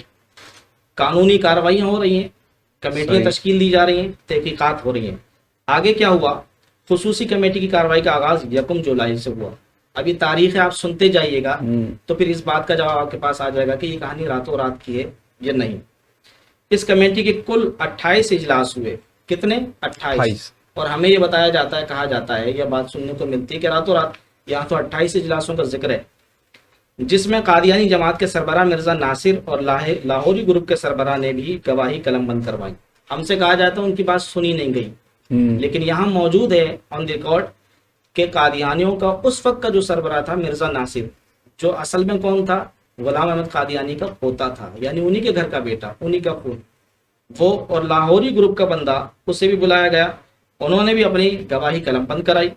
قانونی کارروائیاں ہو رہی ہیں، کمیٹیاں تشکیل دی جا رہی ہیں، تحقیقات ہو رہی ہیں۔ آگے کیا ہوا؟ خصوصی کمیٹی کی کارروائی کا آغاز 1 جولائی سے ہوا۔ اب یہ تاریخ آپ سنتے جائیے گا تو پھر اس بات کا جواب آپ کے پاس آ جائے گا کہ یہ کہانی راتوں رات کی ہے یا نہیں۔ اس کمیٹی کے کل 28 اجلاس ہوئے۔ کتنے؟ 28۔ اور ہمیں یہ بتایا جاتا ہے، کہا جاتا ہے، یہ بات سننے کو ملتی ہے کہ راتوں رات، یہاں تو 28 اجلاسوں کا ذکر ہے، جس میں قادیانی جماعت کے سربراہ مرزا ناصر اور لاہوری گروپ کے سربراہ نے بھی گواہی قلم بند کروائی۔ ہم سے کہا جاتا ہے ان کی بات سنی نہیں گئی، لیکن یہاں موجود ہے آن دی ریکارڈ کہ قادیانیوں کا اس وقت کا جو سربراہ تھا مرزا ناصر، جو اصل میں کون تھا؟ غلام احمد قادیانی کا پوتا تھا، یعنی انہی کے گھر کا بیٹا، انہی کا خون، وہ اور لاہوری گروپ کا بندہ، اسے بھی بلایا گیا، انہوں نے بھی اپنی گواہی قلم بند کرائی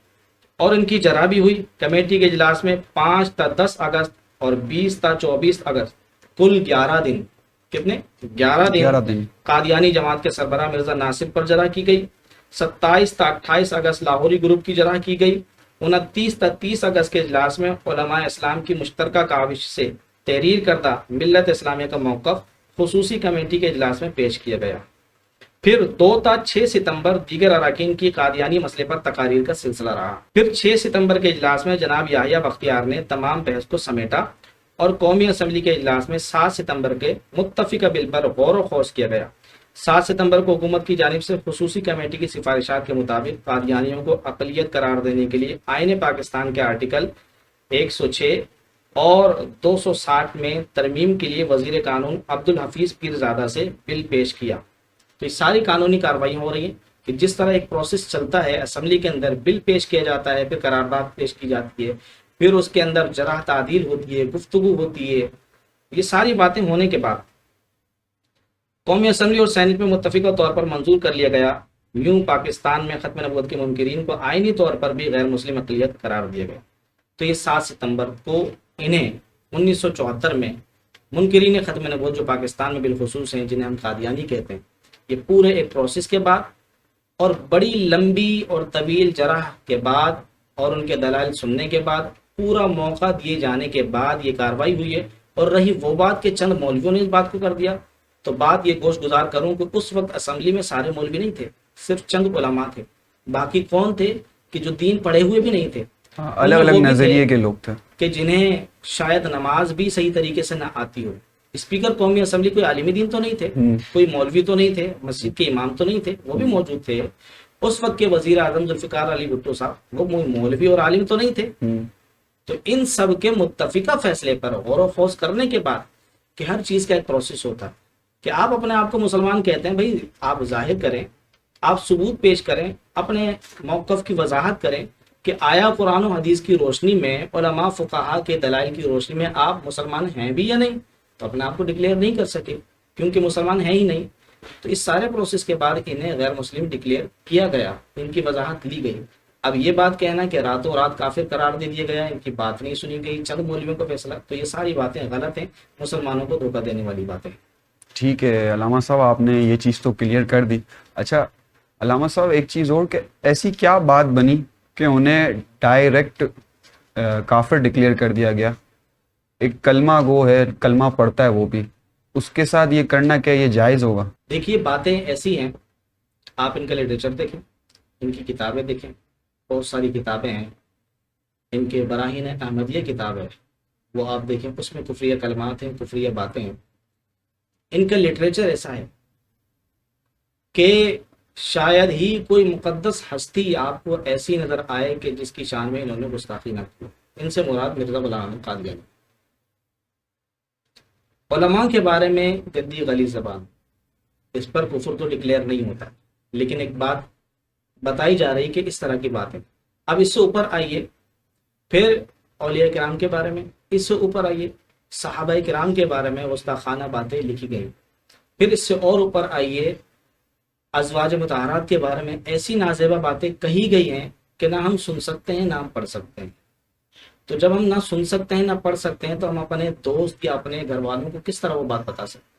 اور ان کی جرح بھی ہوئی۔ کمیٹی کے اجلاس میں 5 تا 10 اگست اور 20 تا 24 اگست کل 11 دن، کتنے؟ 11 دن قادیانی جماعت کے سربراہ مرزا ناصر پر جرح کی گئی۔ 27 تا 28 اگست لاہوری گروپ کی جرح کی گئی۔ 29 تا 30 اگست کے اجلاس میں علماء اسلام کی مشترکہ کاوش سے تحریر کردہ ملت اسلامیہ کا موقف خصوصی کمیٹی کے اجلاس میں پیش کیا گیا۔ پھر 2 تا 6 ستمبر دیگر اراکین کی قادیانی مسئلے پر تقاریر کا سلسلہ رہا۔ پھر 6 ستمبر کے اجلاس میں جناب یحییٰ بختیار نے تمام بحث کو سمیٹا اور قومی اسمبلی کے اجلاس میں 7 ستمبر کے متفقہ بل پر غور و خوض کیا گیا۔ 7 ستمبر کو حکومت کی جانب سے خصوصی کمیٹی کی سفارشات کے مطابق قادیانیوں کو اقلیت قرار دینے کے لیے آئین پاکستان کے آرٹیکل 106 اور 260 میں ترمیم کے لیے وزیر قانون عبدالحفیظ پیرزادہ سے بل پیش کیا۔ تو یہ ساری قانونی کارروائیاں ہو رہی ہیں۔ کہ جس طرح ایک پروسیس چلتا ہے اسمبلی کے اندر، بل پیش کیا جاتا ہے، پھر قرارداد پیش کی جاتی ہے، پھر اس کے اندر جرح تعدیل ہوتی ہے، گفتگو ہوتی ہے، یہ ساری باتیں ہونے کے بعد قومی اسمبلی اور سینیٹ میں متفقہ طور پر منظور کر لیا گیا، یوں پاکستان میں ختم نبوت کے منکرین کو آئینی طور پر بھی غیر مسلم اقلیت قرار دیا گیا۔ تو یہ 7 ستمبر کو انہیں 1974 میں منکرین ختم نبوت جو پاکستان میں بالخصوص ہیں، جنہیں ہم قادیانی کہتے ہیں، یہ پورے ایک پروسیس کے بعد اور بڑی لمبی اور طویل جرح کے بعد اور ان کے دلائل سننے کے بعد، پورا موقع دیے جانے کے بعد یہ کارروائی ہوئی ہے۔ اور رہی وہ بات کہ چند مولویوں نے اس بات کو کر دیا، تو بات یہ گوش گزار کروں کہ اس وقت اسمبلی میں سارے مولوی نہیں تھے، صرف چند علماء تھے۔ باقی کون تھے کہ جو دین پڑھے ہوئے بھی نہیں تھے، الگ الگ نظریے کے لوگ تھے، کہ جنہیں شاید نماز بھی صحیح طریقے سے نہ آتی ہو۔ اسپیکر قومی اسمبلی کوئی عالم دین تو نہیں تھے، کوئی مولوی تو نہیں تھے، مسجد کے امام تو نہیں تھے، وہ بھی موجود تھے۔ اس وقت کے وزیر اعظم ذوالفقار علی بھٹو صاحب، وہ مولوی اور عالم تو نہیں تھے۔ تو ان سب کے متفقہ فیصلے پر غور و خوض کرنے کے بعد کہ ہر چیز کا ایک پروسیس ہوتا ہے کہ آپ اپنے آپ کو مسلمان کہتے ہیں، بھائی آپ ظاہر کریں، آپ ثبوت پیش کریں، اپنے موقف کی وضاحت کریں کہ آیا قرآن و حدیث کی روشنی میں، علماء فقہا کے دلائل کی روشنی میں آپ مسلمان ہیں بھی یا نہیں۔ تو اپنے آپ کو ڈکلیئر نہیں کر سکے کیونکہ مسلمان ہیں ہی نہیں۔ تو اس سارے پروسیس کے بعد انہیں غیر مسلم ڈکلیئر کیا گیا، ان کی وضاحت لی گئی۔ اب یہ بات کہنا کہ راتوں رات کافر قرار دے دیا گیا، ان کی بات نہیں سنی گئی، چند مولویوں کا فیصلہ، تو یہ ساری باتیں غلط ہیں، مسلمانوں کو دھوکہ دینے والی باتیں۔ ٹھیک ہے علامہ صاحب، آپ نے یہ چیز تو کلیئر کر دی۔ اچھا علامہ صاحب، ایک چیز اور کہ ایسی کیا بات بنی کہ انہیں ڈائریکٹ کافر ڈکلیئر کر دیا گیا؟ ایک کلمہ گو ہے، کلمہ پڑھتا ہے وہ بھی، اس کے ساتھ یہ کرنا کیا یہ جائز ہوگا؟ دیکھیے باتیں ایسی ہیں، آپ ان کا لٹریچر دیکھیں، ان کی کتابیں دیکھیں، بہت ساری کتابیں ہیں، ان کے براہین احمدیہ کتاب ہے، وہ آپ دیکھیں، اس میں کفریہ کلمات ہیں، کفریہ باتیں ہیں۔ ان کا لٹریچر ایسا ہے کہ شاید ہی کوئی مقدس ہستی آپ کو ایسی نظر آئے کہ جس کی شان میں انہوں نے گستاخی نہ کی۔ ان سے مراد مرزا غلام احمد قادیانی۔ علماء کے بارے میں گندی غلیظ زبان، اس پر کفر تو ڈکلیئر نہیں ہوتا، لیکن ایک بات بتائی جا رہی کہ اس طرح کی باتیں۔ اب اس سے اوپر آئیے، پھر اولیاء کرام کے بارے میں، اس سے اوپر آئیے صحابہ کرام کے بارے میں گستاخانہ باتیں لکھی گئی، پھر اس سے اور اوپر آئیے ازواج مطہرات کے بارے میں ایسی نازیبہ باتیں کہی گئی ہیں کہ نہ ہم سن سکتے ہیں نہ ہم پڑھ سکتے ہیں۔ تو جب ہم نہ سن سکتے ہیں نہ پڑھ سکتے ہیں تو ہم اپنے دوست یا اپنے گھر والوں کو کس طرح وہ بات بتا سکتے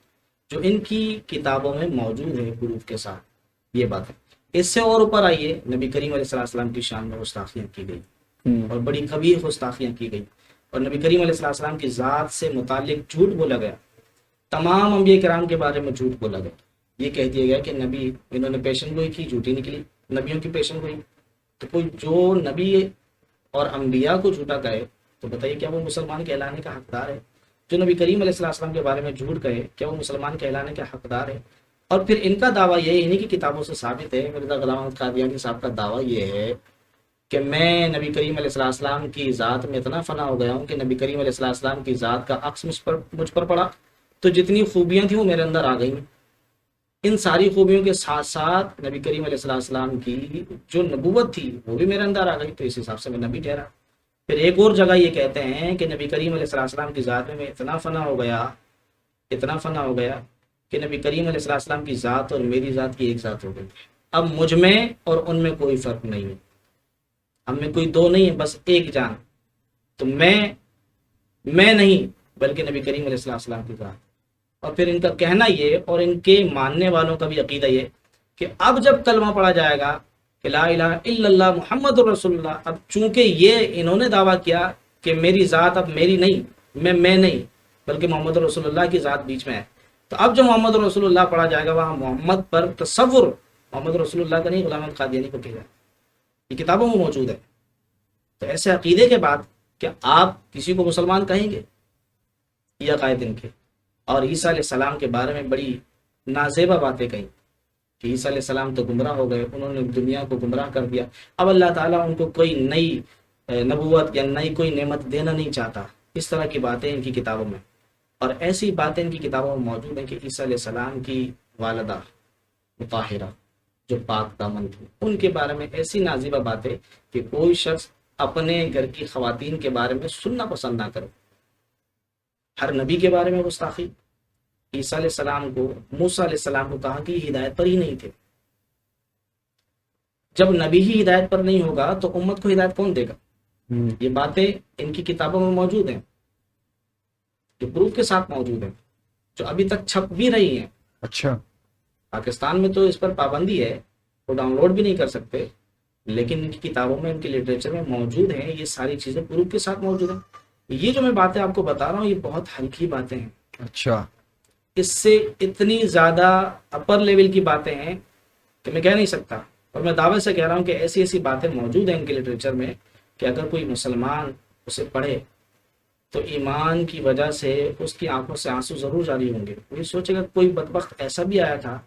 جو ان کی کتابوں میں موجود ہے حروف کے ساتھ؟ یہ بات ہے۔ اس سے اور اوپر آئیے، نبی کریم علیہ السلام کی شان میں گستاخیاں کی گئی اور بڑی کبیر گستاخیاں کی گئی، اور نبی کریم علیہ السلام کی ذات سے متعلق جھوٹ بولا گیا، تمام انبیاء کرام کے بارے میں جھوٹ بولا گیا۔ یہ کہہ دیا گیا کہ نبی، انہوں نے پیشن گوئی کی، جھوٹی نکلی نبیوں کی پیشن گوئی۔ تو کوئی جو نبی اور انبیاء کو جھوٹا کہے تو بتائیے کیا وہ مسلمان کہلانے کا حقدار ہے؟ جو نبی کریم علیہ السلام کے بارے میں جھوٹ کہے کیا وہ مسلمان کہلانے کا حقدار ہے؟ اور پھر ان کا دعویٰ یہ انہیں کی کتابوں سے ثابت ہے، مرزا غلام احمد قادیانی صاحب کا دعویٰ یہ ہے کہ میں نبی کریم علیہ السلام کی ذات میں اتنا فنا ہو گیا ہوں کہ نبی کریم علیہ السلام کی ذات کا عکس مجھ پر پڑا تو جتنی خوبیاں تھیں وہ میرے اندر آ گئیں۔ ان ساری خوبیوں کے ساتھ ساتھ نبی کریم علیہ السلام کی جو نبوت تھی وہ بھی میرے اندر آ گئی، تو اس حساب سے میں نبی ٹھہرا۔ پھر ایک اور جگہ یہ کہتے ہیں کہ نبی کریم علیہ السلام کی ذات میں اتنا فنا ہو گیا کہ نبی کریم علیہ السلام کی ذات اور میری ذات کی ایک ذات ہو گئی، اب مجھ میں اور ان میں کوئی فرق نہیں ہے، ہم میں کوئی دو نہیں ہے، بس ایک جان۔ تو میں نہیں بلکہ نبی کریم علیہ السلام کی ذات۔ اور پھر ان کا کہنا یہ اور ان کے ماننے والوں کا بھی عقیدہ یہ کہ اب جب کلمہ پڑھا جائے گا کہ لا الہ الا اللہ محمد رسول اللہ، اب چونکہ یہ انہوں نے دعویٰ کیا کہ میری ذات اب میری نہیں، میں نہیں بلکہ محمد رسول اللہ کی ذات بیچ میں ہے، تو اب جو محمد رسول اللہ پڑھا جائے گا وہاں محمد پر تصور محمد رسول اللہ کا نہیں، غلام احمد قادیانی کو کیا جائے، یہ کتابوں میں موجود ہے۔ تو ایسے عقیدے کے بعد کیا آپ کسی کو مسلمان کہیں گے؟ یہ عقائد ان کے۔ اور عیسیٰ علیہ السلام کے بارے میں بڑی نازیبہ باتیں کہیں کہ عیسیٰ علیہ السلام تو گمراہ ہو گئے، انہوں نے دنیا کو گمراہ کر دیا، اب اللہ تعالیٰ ان کو کوئی نئی نبوت یا نئی کوئی نعمت دینا نہیں چاہتا۔ اس طرح کی باتیں ان کی کتابوں میں، اور ایسی باتیں ان کی کتابوں میں موجود ہیں کہ عیسیٰ علیہ السلام کی والدہ مطہرہ جو پاک دامن تھی، ان کے بارے میں ایسی نازیبہ باتیں کہ کوئی شخص اپنے گھر کی خواتین کے بارے میں سننا پسند نہ کرے۔ ہر نبی کے بارے میں گستاخی، عیسیٰ علیہ السلام کو، موسیٰ علیہ السلام کو کہا کہ یہ ہدایت پر ہی نہیں تھے۔ جب نبی ہی ہدایت پر نہیں ہوگا تو امت کو ہدایت کون دے گا؟ یہ باتیں ان کی کتابوں میں موجود ہیں، جو پروف کے ساتھ موجود ہیں، جو ابھی تک چھپ بھی رہی ہیں۔ اچھا، پاکستان میں تو اس پر پابندی ہے، وہ ڈاؤن لوڈ بھی نہیں کر سکتے، لیکن ان کی کتابوں میں، ان کے لٹریچر میں موجود ہیں، یہ ساری چیزیں پروف کے ساتھ موجود ہیں۔ یہ جو میں باتیں آپ کو بتا رہا ہوں، یہ بہت ہلکی باتیں ہیں، اچھا، اس سے اتنی زیادہ اپر لیول کی باتیں ہیں کہ میں کہہ نہیں سکتا، اور میں دعوے سے کہہ رہا ہوں کہ ایسی ایسی باتیں موجود ہیں ان کے لٹریچر میں کہ اگر کوئی مسلمان اسے پڑھے تو ایمان کی وجہ سے اس کی آنکھوں سے آنسو ضرور جاری ہوں گے۔ یہ سوچے گا کوئی بدبخت ایسا بھی آیا تھا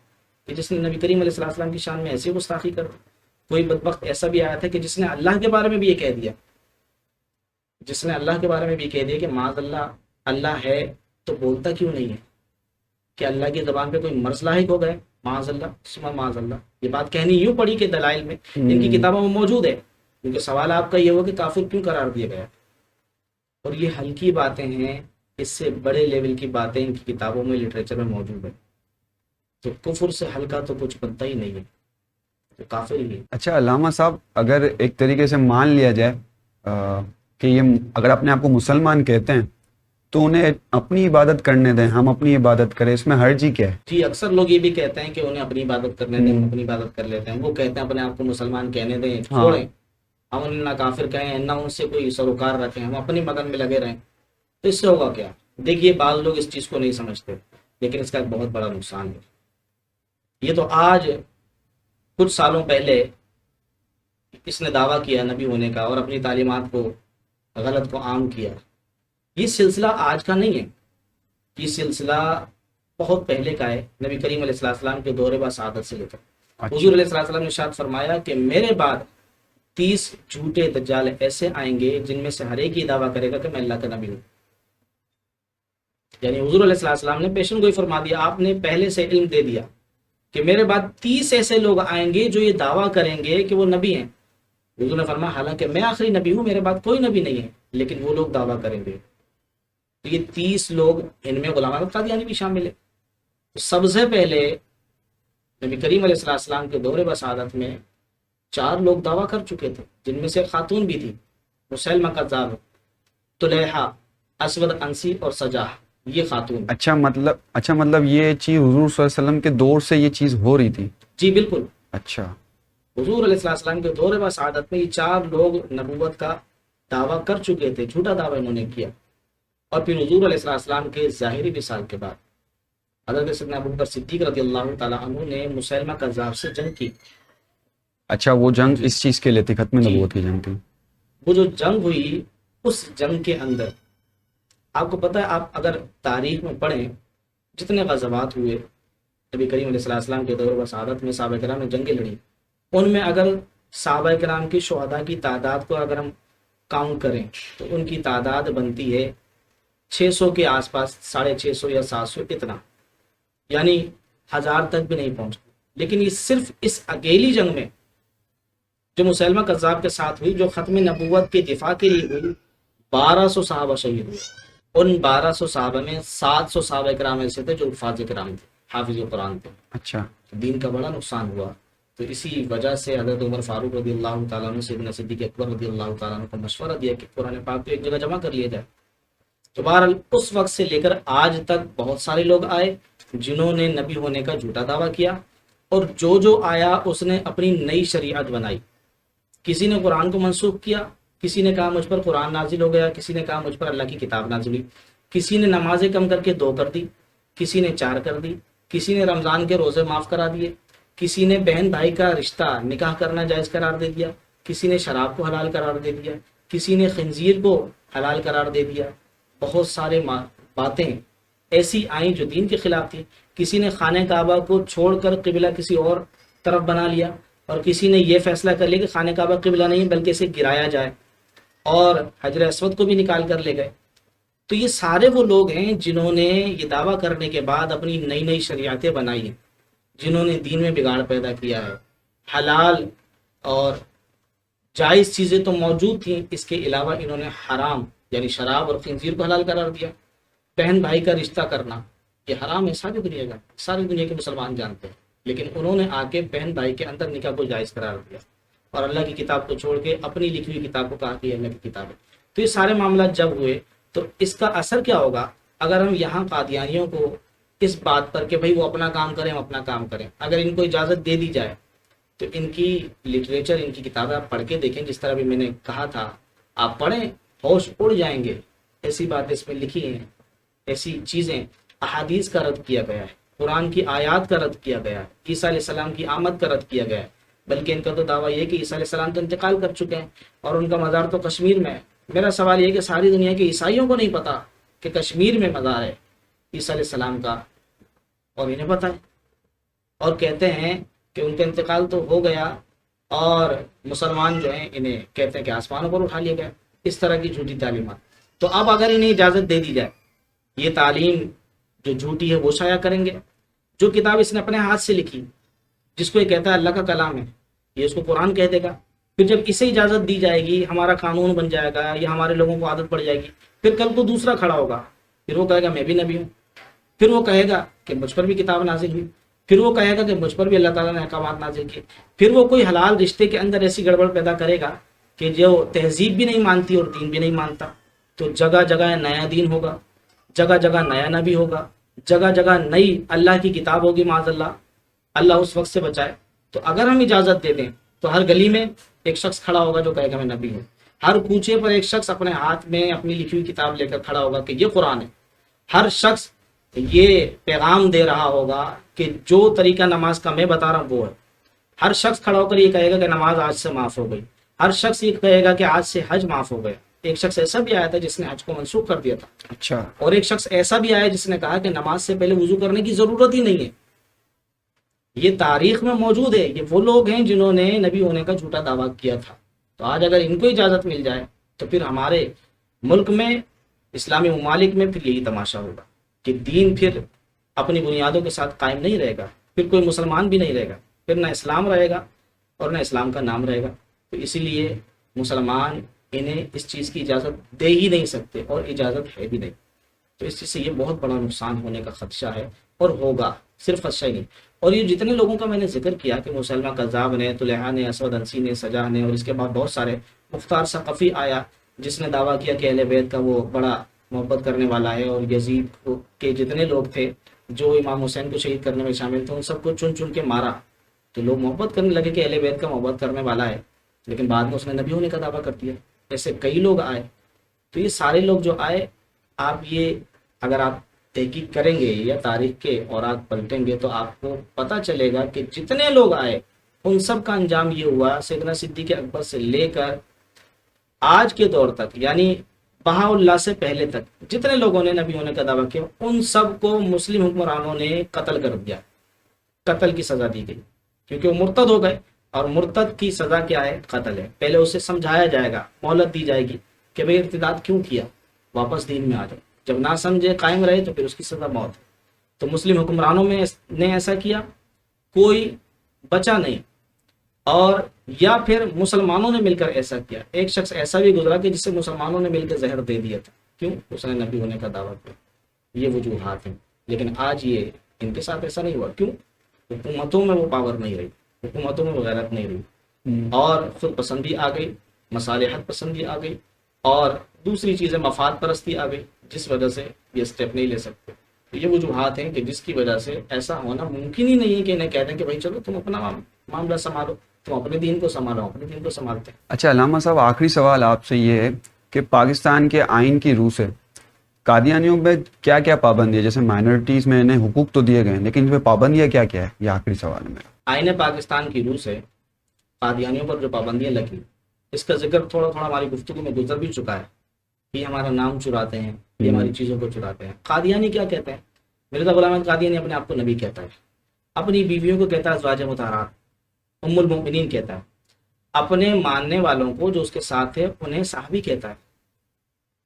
کہ جس نے نبی کریم علیہ السلام کی شان میں ایسی گستاخی کر دی، کوئی بدبخت ایسا بھی آیا تھا کہ جس نے اللہ کے بارے میں بھی یہ کہہ دیا، جس نے اللہ کے بارے میں بھی کہہ دیا کہ معاذ اللہ، اللہ ہے تو بولتا کیوں نہیں ہے؟ کہ اللہ کی زبان پہ کوئی مرض لاحق ہو گئے، معاذ اللہ ثم معاذ اللہ۔ یہ بات کہنی یوں پڑی کہ دلائل میں ان کی کتابوں میں موجود ہے، کیونکہ سوال آپ کا یہ ہو کہ کافر کیوں قرار دیا گیا، اور یہ ہلکی باتیں ہیں، اس سے بڑے لیول کی باتیں ان کی کتابوں میں، لٹریچر میں موجود ہیں۔ تو کفر سے ہلکا تو کچھ بنتا ہی نہیں ہے، تو کافر ہی ہے۔ اچھا علامہ صاحب، اگر ایک طریقے سے مان لیا جائے کہ یہ اگر اپنے آپ کو مسلمان کہتے ہیں تو انہیں اپنی عبادت کرنے دیں، ہم اپنی عبادت کریں، اس میں حرج ہی کیا ہے؟ جی، اکثر لوگ یہ بھی کہتے ہیں کہ انہیں اپنی عبادت کرنے دیں، ہم اپنی عبادت کر لیتے ہیں۔ وہ کہتے ہیں اپنے آپ کو مسلمان کہنے دیں، چھوڑیں، ہم انہیں نہ کافر کہیں، نہ ان سے کوئی سروکار رکھیں، ہم اپنی مگن میں لگے رہیں، تو اس سے ہوگا کیا؟ دیکھیے، بعض لوگ اس چیز کو نہیں سمجھتے، لیکن اس کا ایک بہت بڑا نقصان ہے۔ یہ تو آج کچھ سالوں پہلے اس نے دعویٰ کیا نبی ہونے کا اور اپنی تعلیمات کو غلط کو عام کیا۔ یہ سلسلہ آج کا نہیں ہے، یہ سلسلہ بہت پہلے کا ہے، نبی کریم علیہ السلام کے دور بسعادت سے لے کر حضور علیہ السلام نے ارشاد فرمایا کہ میرے بعد 30 جھوٹے دجال ایسے آئیں گے جن میں سے ہر ایک یہ دعویٰ کرے گا کہ میں اللہ کا نبی ہوں۔ یعنی حضور علیہ السلام نے پیشن گوئی فرما دیا، آپ نے پہلے سے علم دے دیا کہ میرے بعد 30 ایسے لوگ آئیں گے جو یہ دعویٰ کریں گے کہ وہ نبی ہیں۔ حضور نے فرمایا حالانکہ میں آخری نبی ہوں، میرے بعد کوئی نبی نہیں ہے، لیکن وہ لوگ دعویٰ کریں گے۔ تو یہ 30 لوگ، ان میں غلام احمد قادیانی بھی شامل ہے۔ سب سے پہلے نبی کریم علیہ السلام کے دور بسعادت میں 4 لوگ دعویٰ کر چکے تھے، جن میں سے خاتون بھی تھی، مسیلمہ کذاب، طلیحہ، اسود انسی اور سجاح، یہ خاتون۔ اچھا مطلب یہ چیز حضور صلی اللہ علیہ وسلم کے دور سے یہ چیز ہو رہی تھی؟ جی بالکل، اچھا، حضور علیہ السلام کے دور بسعادت میں یہ 4 لوگ نبوت کا دعویٰ کر چکے تھے، جھوٹا دعویٰ انہوں نے کیا۔ اور پھر حضور علیہ السلام کے ظاہری وصال کے بعد حضرت سیدنا ابوبکر صدیق رضی اللہ تعالیٰ عنہ نے مسیلمہ کذاب سے جنگ کی۔ اچھا، وہ جنگ اس چیز کے لیے تھی، ختم نبوت کی جنگ تھی؟ وہ جو جنگ ہوئی، اس جنگ کے اندر آپ کو پتہ ہے، آپ اگر تاریخ میں پڑھیں جتنے غزوات ہوئے نبی کریم علیہ السلام کے دور بسعادت میں، صحابہ کرام نے جنگیں لڑی، ان میں اگر صحابہ کرام کی شہداء کی تعداد کو اگر ہم کاؤنٹ کریں تو ان کی تعداد بنتی ہے 600 کے آس پاس، 650 یا 700 اتنا، یعنی 1000 تک بھی نہیں پہنچا۔ لیکن یہ صرف اس اکیلی جنگ میں جو مسیلمہ کذاب کے ساتھ ہوئی، جو ختم نبوت کے دفاع کے لیے ہوئی، 1200 صحابہ شہید ہوئے۔ ان 1200 صحابہ میں 700 صحابہ کرام ایسے تھے جو حفاظ کرام تھے، حافظ قرآن تھے۔ اچھا، دین کا بڑا نقصان ہوا۔ تو اسی وجہ سے حضرت عمر فاروق رضی اللہ تعالیٰ عنہ، سیدنا صدیق اکبر رضی اللہ تعالیٰ عنہ کو مشورہ دیا کہ قرآن پاک کو ایک جگہ جمع کر لیا جائے۔ تو بہرحال اس وقت سے لے کر آج تک بہت سارے لوگ آئے جنہوں نے نبی ہونے کا جھوٹا دعویٰ کیا، اور جو آیا اس نے اپنی نئی شریعت بنائی۔ کسی نے قرآن کو منسوخ کیا، کسی نے کہا مجھ پر قرآن نازل ہو گیا، کسی نے کہا مجھ پر اللہ کی کتاب نازل ہوئی، کسی نے نمازیں کم کر کے 2 کر دی، کسی نے 4 کر دی، کسی نے رمضان کے روزے معاف کرا دیے، کسی نے بہن بھائی کا رشتہ نکاح کرنا جائز قرار دے دیا، کسی نے شراب کو حلال قرار دے دیا، کسی نے خنزیر کو حلال قرار دے دیا۔ بہت سارے باتیں ایسی آئیں جو دین کے خلاف تھی۔ کسی نے خانہ کعبہ کو چھوڑ کر قبلہ کسی اور طرف بنا لیا، اور کسی نے یہ فیصلہ کر لیا کہ خانہ کعبہ قبلہ نہیں بلکہ اسے گرایا جائے، اور حجر اسود کو بھی نکال کر لے گئے۔ تو یہ سارے وہ لوگ ہیں جنہوں نے یہ دعویٰ کرنے کے بعد اپنی نئی نئی شریعتیں بنائی ہیں، جنہوں نے دین میں بگاڑ پیدا کیا ہے، حلال اور جائز چیزیں تو موجود تھیں، اس کے علاوہ انہوں نے حرام یعنی شراب اور خنزیر کو حلال قرار دیا۔ بہن بھائی کا رشتہ کرنا یہ حرام ہے، ساری دنیا کے مسلمان جانتے ہیں، لیکن انہوں نے آ کے بہن بھائی کے اندر نکاح کو جائز قرار دیا اور اللہ کی کتاب کو چھوڑ کے اپنی لکھی ہوئی کتاب کو کہا کہ یہ اللہ کی کتاب ہے۔ تو یہ سارے معاملات جب ہوئے تو اس کا اثر کیا ہوگا اگر ہم یہاں قادیانیوں کو اس بات پر کہ بھائی وہ اپنا کام کریں، ہم اپنا کام کریں، اگر ان کو اجازت دے دی جائے تو ان کی لٹریچر، ان کی کتابیں آپ پڑھ کے دیکھیں، جس طرح بھی میں نے کہا تھا، آپ پڑھیں، ہوش اڑ جائیں گے۔ ایسی باتیں اس میں لکھی ہیں، ایسی چیزیں، احادیث کا رد کیا گیا ہے، قرآن کی آیات کا رد کیا گیا ہے، عیسیٰ علیہ السلام کی آمد کا رد کیا گیا ہے۔ بلکہ ان کا تو دعویٰ یہ ہے کہ عیسیٰ علیہ السلام تو انتقال کر چکے ہیں اور ان کا مزار تو کشمیر میں ہے۔ میرا سوال یہ ہے کہ ساری دنیا کے عیسائیوں کو نہیں پتا کہ کشمیر میں مزار ہے عیسیٰ علیہ السلام کا، اور انہیں پتہ ہے، اور کہتے ہیں کہ ان کا انتقال تو ہو گیا، اور مسلمان جو ہیں انہیں کہتے ہیں کہ آسمانوں پر اٹھا لیا گیا۔ اس طرح کی جھوٹی تعلیمات۔ تو اب اگر انہیں اجازت دے دی جائے، یہ تعلیم جو جھوٹی ہے وہ شائع کریں گے۔ جو کتاب اس نے اپنے ہاتھ سے لکھی، جس کو یہ کہتا ہے اللہ کا کلام ہے، یہ اس کو قرآن کہہ دے گا۔ پھر جب اسے اجازت دی جائے گی، ہمارا قانون بن جائے گا یا ہمارے لوگوں کو عادت پڑ جائے گی، پھر کل کو دوسرا کھڑا ہوگا، پھر وہ کہے گا میں بھی نبی ہوں، پھر وہ کہے گا کہ مجھ پر بھی کتاب نازل ہوئی، پھر وہ کہے گا کہ مجھ پر بھی اللہ تعالیٰ نے احکامات نازل کیے، پھر وہ کوئی حلال رشتے کے اندر ایسی گڑبڑ پیدا کرے گا کہ جو تہذیب بھی نہیں مانتی اور دین بھی نہیں مانتا۔ تو جگہ جگہ نیا دین ہوگا، جگہ جگہ نیا نبی ہوگا، جگہ جگہ نئی اللہ کی کتاب ہوگی، معاذ اللہ، اللہ اس وقت سے بچائے۔ تو اگر ہم اجازت دے دیں تو ہر گلی میں ایک شخص کھڑا ہوگا جو کہے گا میں نبی ہوں، ہر کوچے پر ایک شخص اپنے ہاتھ میں اپنی لکھی ہوئی کتاب لے کر کھڑا ہوگا کہ یہ قرآن ہے، ہر شخص یہ پیغام دے رہا ہوگا کہ جو طریقہ نماز کا میں بتا رہا ہوں وہ ہے، ہر شخص کھڑا ہو کر یہ کہے گا کہ نماز آج سے معاف ہو گئی، ہر شخص یہ کہے گا کہ آج سے حج معاف ہو گیا۔ ایک شخص ایسا بھی آیا تھا جس نے حج کو منسوخ کر دیا تھا، اچھا، اور ایک شخص ایسا بھی آیا جس نے کہا کہ نماز سے پہلے وضو کرنے کی ضرورت ہی نہیں ہے۔ یہ تاریخ میں موجود ہے، یہ وہ لوگ ہیں جنہوں نے نبی ہونے کا جھوٹا دعویٰ کیا تھا۔ تو آج اگر ان کو اجازت مل جائے تو پھر ہمارے ملک میں، اسلامی ممالک میں پھر یہی تماشا ہوگا کہ دین پھر اپنی بنیادوں کے ساتھ قائم نہیں رہے گا، پھر کوئی مسلمان بھی نہیں رہے گا، پھر نہ اسلام رہے گا اور نہ اسلام کا نام رہے گا۔ تو اسی لیے مسلمان انہیں اس چیز کی اجازت دے ہی نہیں سکتے، اور اجازت ہے بھی نہیں۔ تو اس چیز سے یہ بہت بڑا نقصان ہونے کا خدشہ ہے، اور ہوگا، صرف خدشہ ہی نہیں۔ اور یہ جتنے لوگوں کا میں نے ذکر کیا کہ مسلمہ کذاب نے، طلحہ نے، اسود انسی نے، سجاہ نے، اور اس کے بعد بہت سارے، مختار ثقفی آیا جس نے دعویٰ کیا کہ اہل بیت کا وہ بڑا محبت کرنے والا ہے، اور یزید کے جتنے لوگ تھے جو امام حسین کو شہید کرنے میں شامل تھے ان سب کو چن چن کے مارا۔ تو لوگ محبت کرنے لگے کہ اہل بیت کا محبت کرنے والا ہے، لیکن بعد میں اس نے نبی ہونے کا دعویٰ کر دیا۔ ایسے کئی لوگ آئے۔ تو یہ سارے لوگ جو آئے، آپ یہ اگر آپ تحقیق کریں گے یا تاریخ کے اوراق پلٹیں گے تو آپ کو پتہ چلے گا کہ جتنے لوگ آئے ان سب کا انجام یہ ہوا، سیدنا صدیق اکبر سے لے کر آج کے دور تک، یعنی بہاء اللہ سے پہلے تک جتنے لوگوں نے نبی ہونے کا دعویٰ کیا ان سب کو مسلم حکمرانوں نے قتل کر دیا، قتل کی سزا دی گئی، کیونکہ وہ مرتد ہو گئے، اور مرتد کی سزا کیا ہے؟ قتل ہے۔ پہلے اسے سمجھایا جائے گا، مہلت دی جائے گی کہ بھئی ارتداد کیوں کیا، واپس دین میں آ جائے، جب نہ سمجھے قائم رہے تو پھر اس کی سزا موت ہے۔ تو مسلم حکمرانوں میں نے ایسا کیا، کوئی بچا نہیں، اور یا پھر مسلمانوں نے مل کر ایسا کیا۔ ایک شخص ایسا بھی گزرا کہ جسے مسلمانوں نے مل کر زہر دے دیا تھا، کیوں؟ اس نے نبی ہونے کا دعویٰ کیا۔ یہ وجوہات ہیں، لیکن آج یہ ان کے ساتھ ایسا نہیں ہوا، کیوں؟ حکومتوں میں وہ پاور نہیں رہی، حکومتوں میں وہ غیرت نہیں رہی، اور خود پسندی آ گئی، مصالحت پسندی آ گئی، اور دوسری چیزیں مفاد پرستی آ گئی، جس وجہ سے یہ اسٹیپ نہیں لے سکتے۔ تو یہ وجوہات ہیں کہ جس کی وجہ سے ایسا ہونا ممکن ہی نہیں ہے کہ انہیں کہہ دیں کہ بھائی چلو تم اپنا معاملہ سنبھالو، تم اپنے دین کو سنبھالو، اپنے دین کو سنبھالتے ہیں۔ اچھا علامہ صاحب، آخری سوال آپ سے یہ ہے کہ پاکستان کے آئین کی روح سے قادیانیوں پہ کیا کیا پابندی ہے؟ جیسے مائنورٹیز میں انہیں حقوق تو دیے گئے ہیں، لیکن ان پہ پابندیاں کیا کیا ہے؟ یہ آخری سوال ہے میرا۔ آئین پاکستان کی روح سے قادیانیوں پر جو پابندیاں لگی، اس کا ذکر تھوڑا تھوڑا ہماری گفتگو میں گزر بھی چکا ہے۔ یہ ہمارا نام چراتے ہیں، یہ ہماری چیزوں کو چراتے ہیں۔ قادیانی کیا کہتے ہیں؟ مرزا غلام احمد قادیانی اپنے آپ کو نبی کہتا ہے، اپنی بیویوں کو کہتا ہے ازواج مطہرات، ام المؤمنین کہتا ہے، اپنے ماننے والوں کو جو اس کے ساتھ ہے انہیں صحابی کہتا ہے،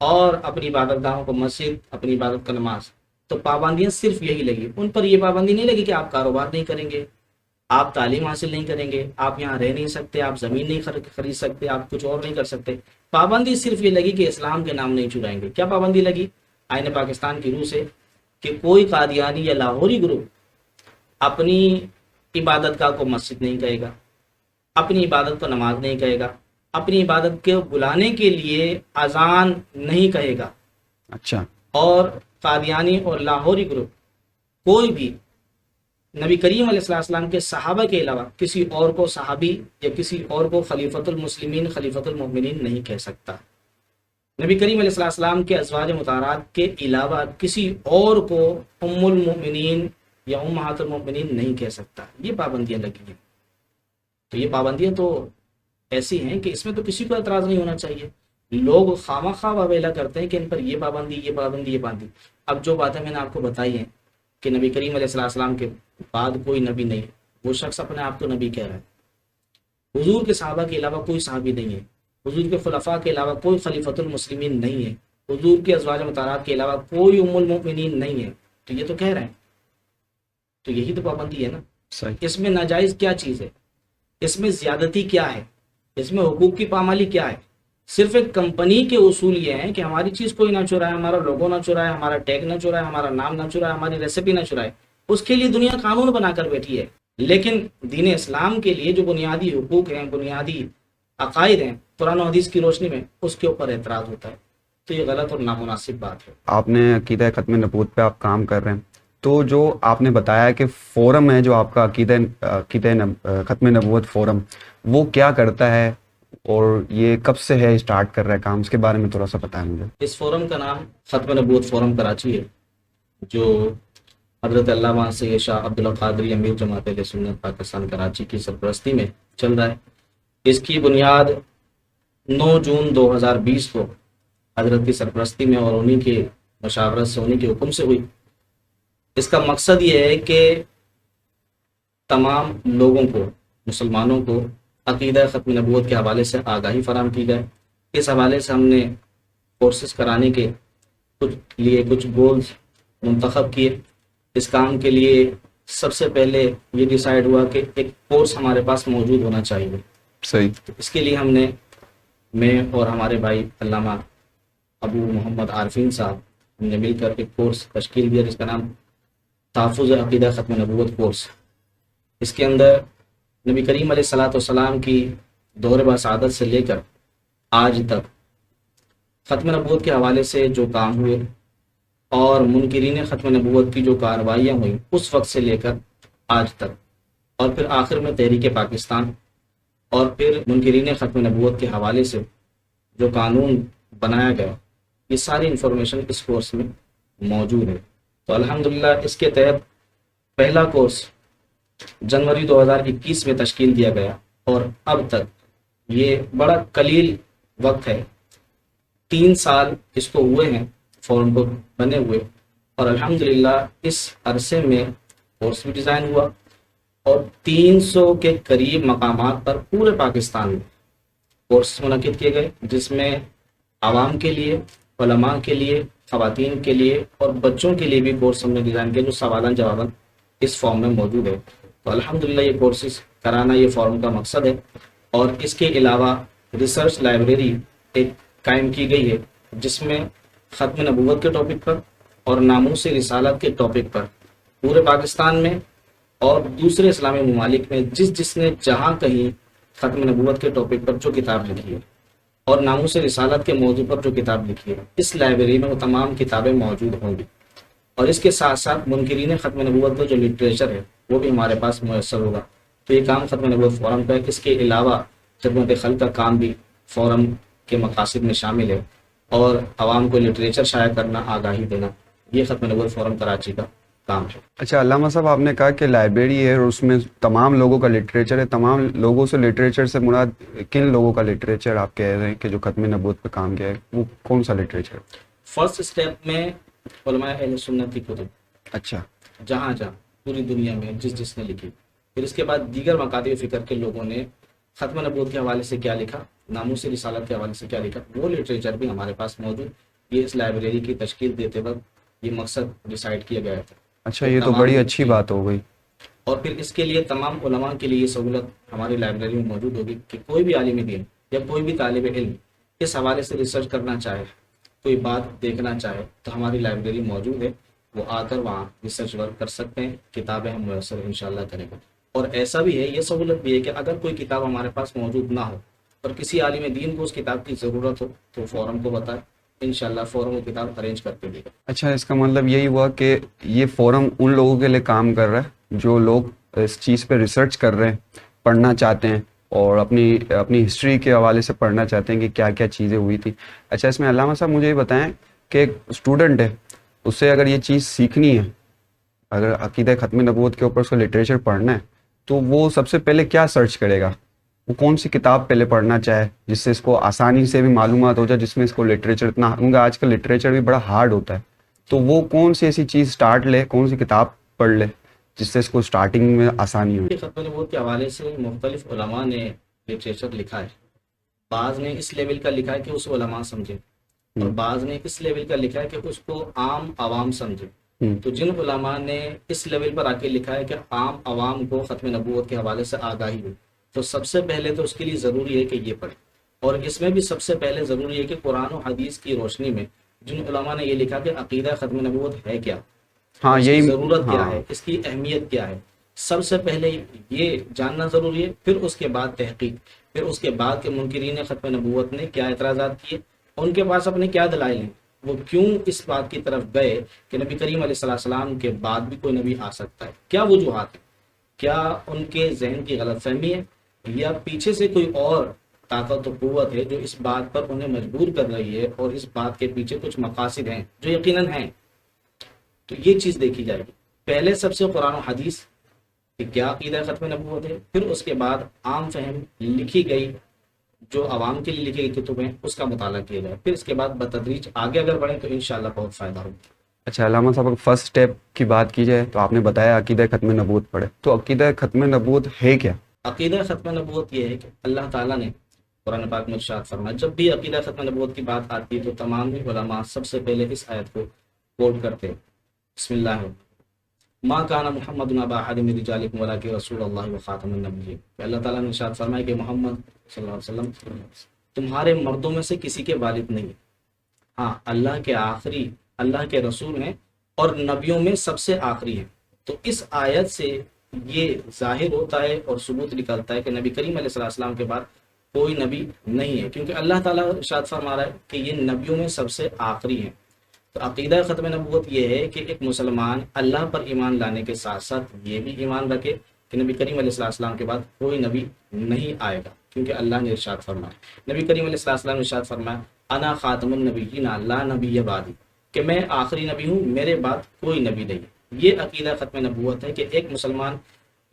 اور اپنی عبادت گاہوں کو مسجد، اپنی عبادت کا نماز۔ تو پابندیاں صرف یہی لگی، ان پر یہ پابندی نہیں لگی کہ آپ کاروبار نہیں کریں گے، آپ تعلیم حاصل نہیں کریں گے، آپ یہاں رہ نہیں سکتے، آپ زمین نہیں خرید سکتے، آپ کچھ اور نہیں کر سکتے. پابندی صرف یہ لگی کہ اسلام کے نام نہیں چرائیں گے. کیا پابندی لگی؟ آئین پاکستان کی روح سے کہ کوئی قادیانی یا لاہوری گروپ اپنی عبادت گاہ کو مسجد نہیں کہے گا، اپنی عبادت کو نماز نہیں کہے گا، اپنی عبادت کے بلانے کے لیے اذان نہیں کہے گا. اچھا. اور قادیانی اور لاہوری گروپ کوئی بھی نبی کریم علیہ السلام کے صحابہ کے علاوہ کسی اور کو صحابی یا کسی اور کو خلیفۃ المسلمین خلیفۃ المؤمنین نہیں کہہ سکتا. نبی کریم علیہ السلام کے ازواج مطہرات کے علاوہ کسی اور کو ام المؤمنین یا امہات المؤمنین نہیں کہہ سکتا. یہ پابندیاں لگی ہیں. تو یہ پابندیاں تو ایسی ہیں کہ اس میں تو کسی کو اعتراض نہیں ہونا چاہیے. لوگ خواہ واویلا کرتے ہیں کہ ان پر یہ پابندی یہ پابندی یہ پابندی. اب جو باتیں میں نے آپ کو بتائی ہیں کہ نبی کریم علیہ السلام کے بعد کوئی نبی نہیں، وہ شخص اپنے آپ کو نبی کہہ رہا ہے. حضور کے صحابہ کے علاوہ کوئی صحابی نہیں ہے، حضور کے خلفاء کے علاوہ کوئی خلیفۃ المسلمین نہیں ہے، حضور کے ازواج مطہرات کے علاوہ کوئی ام المؤمنین نہیں ہے. تو یہ تو کہہ رہے ہیں، تو یہی تو پابندی ہے نا. صحیح. اس میں ناجائز کیا چیز ہے؟ اس میں زیادتی کیا ہے؟ اس میں حقوق کی پامالی کیا ہے؟ صرف ایک کمپنی کے اصول یہ ہیں کہ ہماری چیز کوئی نہ چرائے، ہمارا لوگو نہ چرائے، ہمارا ٹیگ نہ چرائے، ہمارا نام نہ چرائے، ہماری ریسیپی نہ چرائے. اس کے لیے دنیا قانون بنا کر بیٹھی ہے. لیکن دین اسلام کے لیے جو بنیادی حقوق ہیں، بنیادی عقائد ہیں، قرآن و حدیث کی روشنی میں اس کے اوپر اعتراض ہوتا ہے. تو یہ غلط اور نامناسب بات ہے. آپ نے عقیدہ ختم نبوت پہ آپ کام کر رہے ہیں، تو جو آپ نے بتایا کہ فورم ہے جو آپ کا عقیدہ ختم نبوت فورم، وہ کیا کرتا ہے اور یہ کب سے ہے اسٹارٹ کر رہا ہے کام، اس کے بارے میں تھوڑا سا بتائیں مجھے. اس فورم کا نام ختم نبوت فورم کراچی ہے، جو حضرت علامہ سید شاہ عبد القادری امیر جماعت اہل سنت پاکستان کراچی کی سرپرستی میں چل رہا ہے. اس کی بنیاد 9 جون 2020 کو حضرت کی سرپرستی میں اور انہی کے مشاورت سے، انہی کے حکم سے ہوئی. اس کا مقصد یہ ہے کہ تمام لوگوں کو، مسلمانوں کو عقیدہ ختم نبوت کے حوالے سے آگاہی فراہم کی جائے. اس حوالے سے ہم نے کورسز کرانے کے کچھ گولز منتخب کیے. اس کام کے لیے سب سے پہلے یہ ڈیسائیڈ ہوا کہ ایک کورس ہمارے پاس موجود ہونا چاہیے. صحیح. اس کے لیے ہم نے، میں اور ہمارے بھائی علامہ ابو محمد عارفین صاحب، ہم نے مل کر ایک کورس تشکیل دیا جس کا نام تحفظ عقیدہ ختم نبوت کورس. اس کے اندر نبی کریم علیہ السلام کی دور بسعادت سے لے کر آج تک ختم نبوت کے حوالے سے جو کام ہوئے اور منکرین ختم نبوت کی جو کارروائیاں ہوئیں اس وقت سے لے کر آج تک، اور پھر آخر میں تحریک پاکستان، اور پھر منکرین ختم نبوت کے حوالے سے جو قانون بنایا گیا، یہ ساری انفارمیشن اس کورس میں موجود ہے. تو الحمدللہ اس کے تحت پہلا کورس جنوری 2021 میں تشکیل دیا گیا، اور اب تک یہ بڑا قلیل وقت ہے، 3 سال اس کو ہوئے ہیں فورم کو بنے ہوئے، اور الحمدللہ اس عرصے میں کورس بھی ڈیزائن ہوا اور 300 کے قریب مقامات پر پورے پاکستان میں کورس منعقد کیے گئے، جس میں عوام کے لیے، علماء کے لیے، خواتین کے لیے اور بچوں کے لیے بھی کورس ہم نے ڈیزائن کیا جو سوالان جواباً اس فارم میں موجود ہے. تو الحمدللہ یہ کورسز کرانا یہ فارم کا مقصد ہے. اور اس کے علاوہ ریسرچ لائبریری ایک قائم کی گئی ہے جس میں ختم نبوت کے ٹاپک پر اور ناموس رسالت کے ٹاپک پر پورے پاکستان میں اور دوسرے اسلامی ممالک میں جس نے جہاں کہیں ختم نبوت کے ٹاپک پر جو کتاب لکھی ہے اور ناموس رسالت کے موضوع پر جو کتاب لکھی ہے، اس لائبریری میں وہ تمام کتابیں موجود ہوں گی. اور اس کے ساتھ ساتھ منکرین ختم نبوت کا جو لٹریچر ہے وہ بھی ہمارے پاس میسر ہوگا. تو یہ کام ختم نبوت فورم کا ہے. اس کے علاوہ خدمت خلق کا کام بھی فورم کے مقاصد میں شامل ہے، اور عوام کو لٹریچر شائع کرنا، آگاہی دینا، یہ ختم نبوت فورم کراچی کا کام ہے. اچھا علامہ صاحب، آپ نے کہا کہ لائبریری ہے اور اس میں تمام لوگوں کا لٹریچر ہے. تمام لوگوں سے لٹریچر سے مراد کن لوگوں کا لٹریچر آپ کہہ رہے ہیں کہ جو ختم نبوت پہ کام کیا ہے، وہ کون سا لٹریچر؟ فرسٹ اسٹیپ میں علماء اہل سنت کی کتب، اچھا، جہاں پوری دنیا میں جس نے لکھی. پھر اس کے بعد دیگر مکاتب فکر کے لوگوں نے ختم نبوت کے حوالے سے کیا لکھا، ناموس رسالت کے حوالے سے کیا لکھا، وہ لٹریچر بھی ہمارے پاس موجود. یہ اس لائبریری کی تشکیل دیتے وقت یہ مقصد ڈیسائیڈ کیا گیا تھا. اچھا، یہ تو بڑی اچھی بات ہو گئی. اور پھر اس کے لیے تمام علماء کے لیے یہ سہولت ہماری لائبریری میں موجود ہوگی کہ کوئی بھی عالم دین یا کوئی بھی طالب علم اس حوالے سے ریسرچ کرنا چاہے، کوئی بات دیکھنا چاہے تو ہماری لائبریری موجود ہے، وہ آ کر وہاں ریسرچ ورک کر سکتے ہیں، کتابیں ہم میسر انشاءاللہ کریں گے۔ اور ایسا بھی ہے، یہ سہولت بھی ہے کہ اگر کوئی کتاب ہمارے پاس موجود نہ ہو اور کسی عالم دین کو اس کتاب کی ضرورت ہو تو فورم کو بتائے، انشاءاللہ فورم وہ کتاب ارینج کر کے دے گا۔ اچھا، اس کا مطلب یہی ہوا کہ یہ فورم ان لوگوں کے لیے کام کر رہا ہے جو لوگ اس چیز پہ ریسرچ کر رہے ہیں، پڑھنا چاہتے ہیں اور اپنی ہسٹری کے حوالے سے پڑھنا چاہتے ہیں کہ کیا کیا چیزیں ہوئی تھی۔ اچھا، اس میں علامہ صاحب مجھے یہ بتائیں کہ ایک اسٹوڈنٹ ہے، اس سے اگر یہ چیز سیکھنی ہے، اگر عقیدہ ختم نبوت کے اوپر اس کو لٹریچر پڑھنا ہے تو وہ سب سے پہلے کیا سرچ کرے گا؟ وہ کون سی کتاب پہلے پڑھنا چاہے جس سے اس کو آسانی سے بھی معلومات ہو جائے، جس میں اس کو لٹریچر اتنا، کیونکہ آج کل لٹریچر بھی بڑا ہارڈ ہوتا ہے، تو وہ کون سی ایسی چیز سٹارٹ لے، کون سی کتاب پڑھ لے جس سے اس کو سٹارٹنگ میں آسانی ہو؟ ختم نبوت کے حوالے سے مختلف علماء نے لٹریچر لکھا ہے، بعض نے اس لیول کا لکھا ہے کہ اس علماء سمجھے، اور بعض نے اس لیول کا لکھا ہے کہ اس کو عام عوام سمجھے۔ تو جن علماء نے اس لیول پر آ کے لکھا ہے کہ عام عوام کو ختم نبوت کے حوالے سے آگاہی ہو، تو سب سے پہلے تو اس کے لیے ضروری ہے کہ یہ پڑھے، اور اس میں بھی سب سے پہلے ضروری ہے کہ قرآن و حدیث کی روشنی میں جن علماء نے یہ لکھا کہ عقیدہ ختم نبوت ہے کیا، ہاں، اس کی یہی ضرورت کیا ہے، اس کی اہمیت کیا ہے، سب سے پہلے یہ جاننا ضروری ہے، پھر اس کے بعد تحقیق، پھر اس کے بعد کہ منکرین ختم نبوت نے کیا اعتراضات کیے، ان کے پاس اپنے کیا دلائل ہیں، وہ کیوں اس بات کی طرف گئے کہ نبی کریم علیہ السلام کے بعد بھی کوئی نبی آ سکتا ہے، کیا وجوہات ہیں، کیا ان کے ذہن کی غلط فہمی ہے یا پیچھے سے کوئی اور طاقت و قوت ہے جو اس بات پر انہیں مجبور کر رہی ہے، اور اس بات کے پیچھے کچھ مقاصد ہیں جو یقیناً ہیں۔ تو یہ چیز دیکھی جائے گی، پہلے سب سے قرآن و حدیث کہ کیا عقیدہ ختم نبوت ہے، پھر اس کے بعد عام فہم لکھی گئی جو عوام کے لیے لکھی گئی کتبیں، اس کا مطالعہ کیا جائے، پھر اس کے بعد بتدریج آگے اگر بڑھیں تو انشاءاللہ بہت فائدہ ہوگا۔ اچھا علامہ صاحب، اگر فرسٹ اسٹیپ کی بات کی جائے تو آپ نے بتایا عقیدہ ختم نبوت پڑھے، تو عقیدہ ختم نبوت ہے کیا؟ عقیدہ ختم نبوت یہ ہے کہ اللہ تعالیٰ نے قرآن پاک میں ارشاد فرمایا، جب بھی عقیدہ ختم نبوت کی بات آتی ہے تو تمام ہی علماء سب سے پہلے اس آیت کو کوٹ کرتے ہیں، بسم اللہ ما کان محمد ابا احد من رجالکم ولکن رسول اللہ وخاتم النبیین۔ اللہ تعالیٰ نے ارشاد فرمایا کہ محمد صلی اللہ علیہ وسلم تمہارے مردوں میں سے کسی کے والد نہیں، ہاں اللہ کے آخری، اللہ کے رسول ہیں اور نبیوں میں سب سے آخری ہیں۔ تو اس آیت سے یہ ظاہر ہوتا ہے اور ثبوت نکلتا ہے کہ نبی کریم علیہ السلام کے بعد کوئی نبی نہیں ہے، کیونکہ اللہ تعالیٰ ارشاد فرما رہا ہے کہ یہ نبیوں میں سب سے آخری ہیں۔ تو عقیدہ ختم نبوت یہ ہے کہ ایک مسلمان اللہ پر ایمان لانے کے ساتھ ساتھ یہ بھی ایمان رکھے کہ نبی کریم علیہ السلام کے بعد کوئی نبی نہیں آئے گا، کیونکہ اللہ نے ارشاد فرمایا، نبی کریم علیہ السلام نے ارشاد فرمایا انا خاتم النبیین لا نبی بعدی، کہ میں آخری نبی ہوں، میرے بعد کوئی نبی نہیں۔ یہ عقیدہ ختم نبوت ہے کہ ایک مسلمان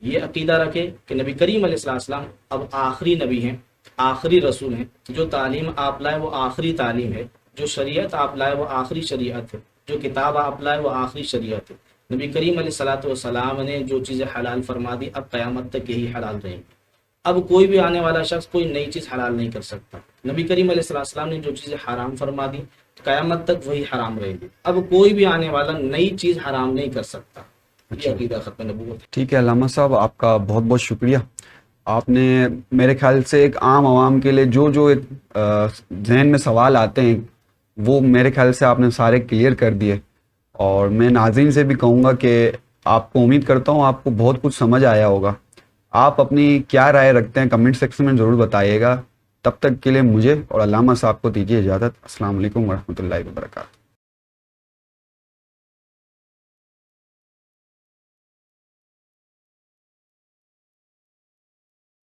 یہ عقیدہ رکھے کہ نبی کریم علیہ السلام اب آخری نبی ہیں، آخری رسول ہیں، جو تعلیم آپ لائے وہ آخری تعلیم ہے، جو شریعت آپ لائے وہ آخری شریعت ہے، جو کتاب آپ لائے وہ آخری شریعت ہے۔ نبی کریم علیہ السلام نے جو چیزیں حلال فرما دی اب قیامت تک یہی حلال رہیں گی، اب کوئی بھی آنے والا شخص کوئی نئی چیز حلال نہیں کر سکتا۔ نبی کریم علیہ السلام نے جو چیزیں حرام فرما دی قیامت تک وہی حرام رہیں گی، اب کوئی بھی آنے والا نئی چیز حرام نہیں کر سکتا۔ یہ عقیدہ ختم نبوت ہے۔ ٹھیک ہے علامہ صاحب، آپ کا بہت بہت شکریہ۔ آپ نے میرے خیال سے ایک عام عوام کے لیے جو ذہن میں سوال آتے ہیں وہ میرے خیال سے آپ نے سارے کلیئر کر دیے، اور میں ناظرین سے بھی کہوں گا کہ آپ کو امید کرتا ہوں آپ کو بہت کچھ سمجھ آیا ہوگا۔ آپ اپنی کیا رائے رکھتے ہیں کمنٹ سیکشن میں ضرور بتائیے گا۔ تب تک کے لیے مجھے اور علامہ صاحب کو دیجیے اجازت۔ السلام علیکم ورحمۃ اللہ وبرکاتہ۔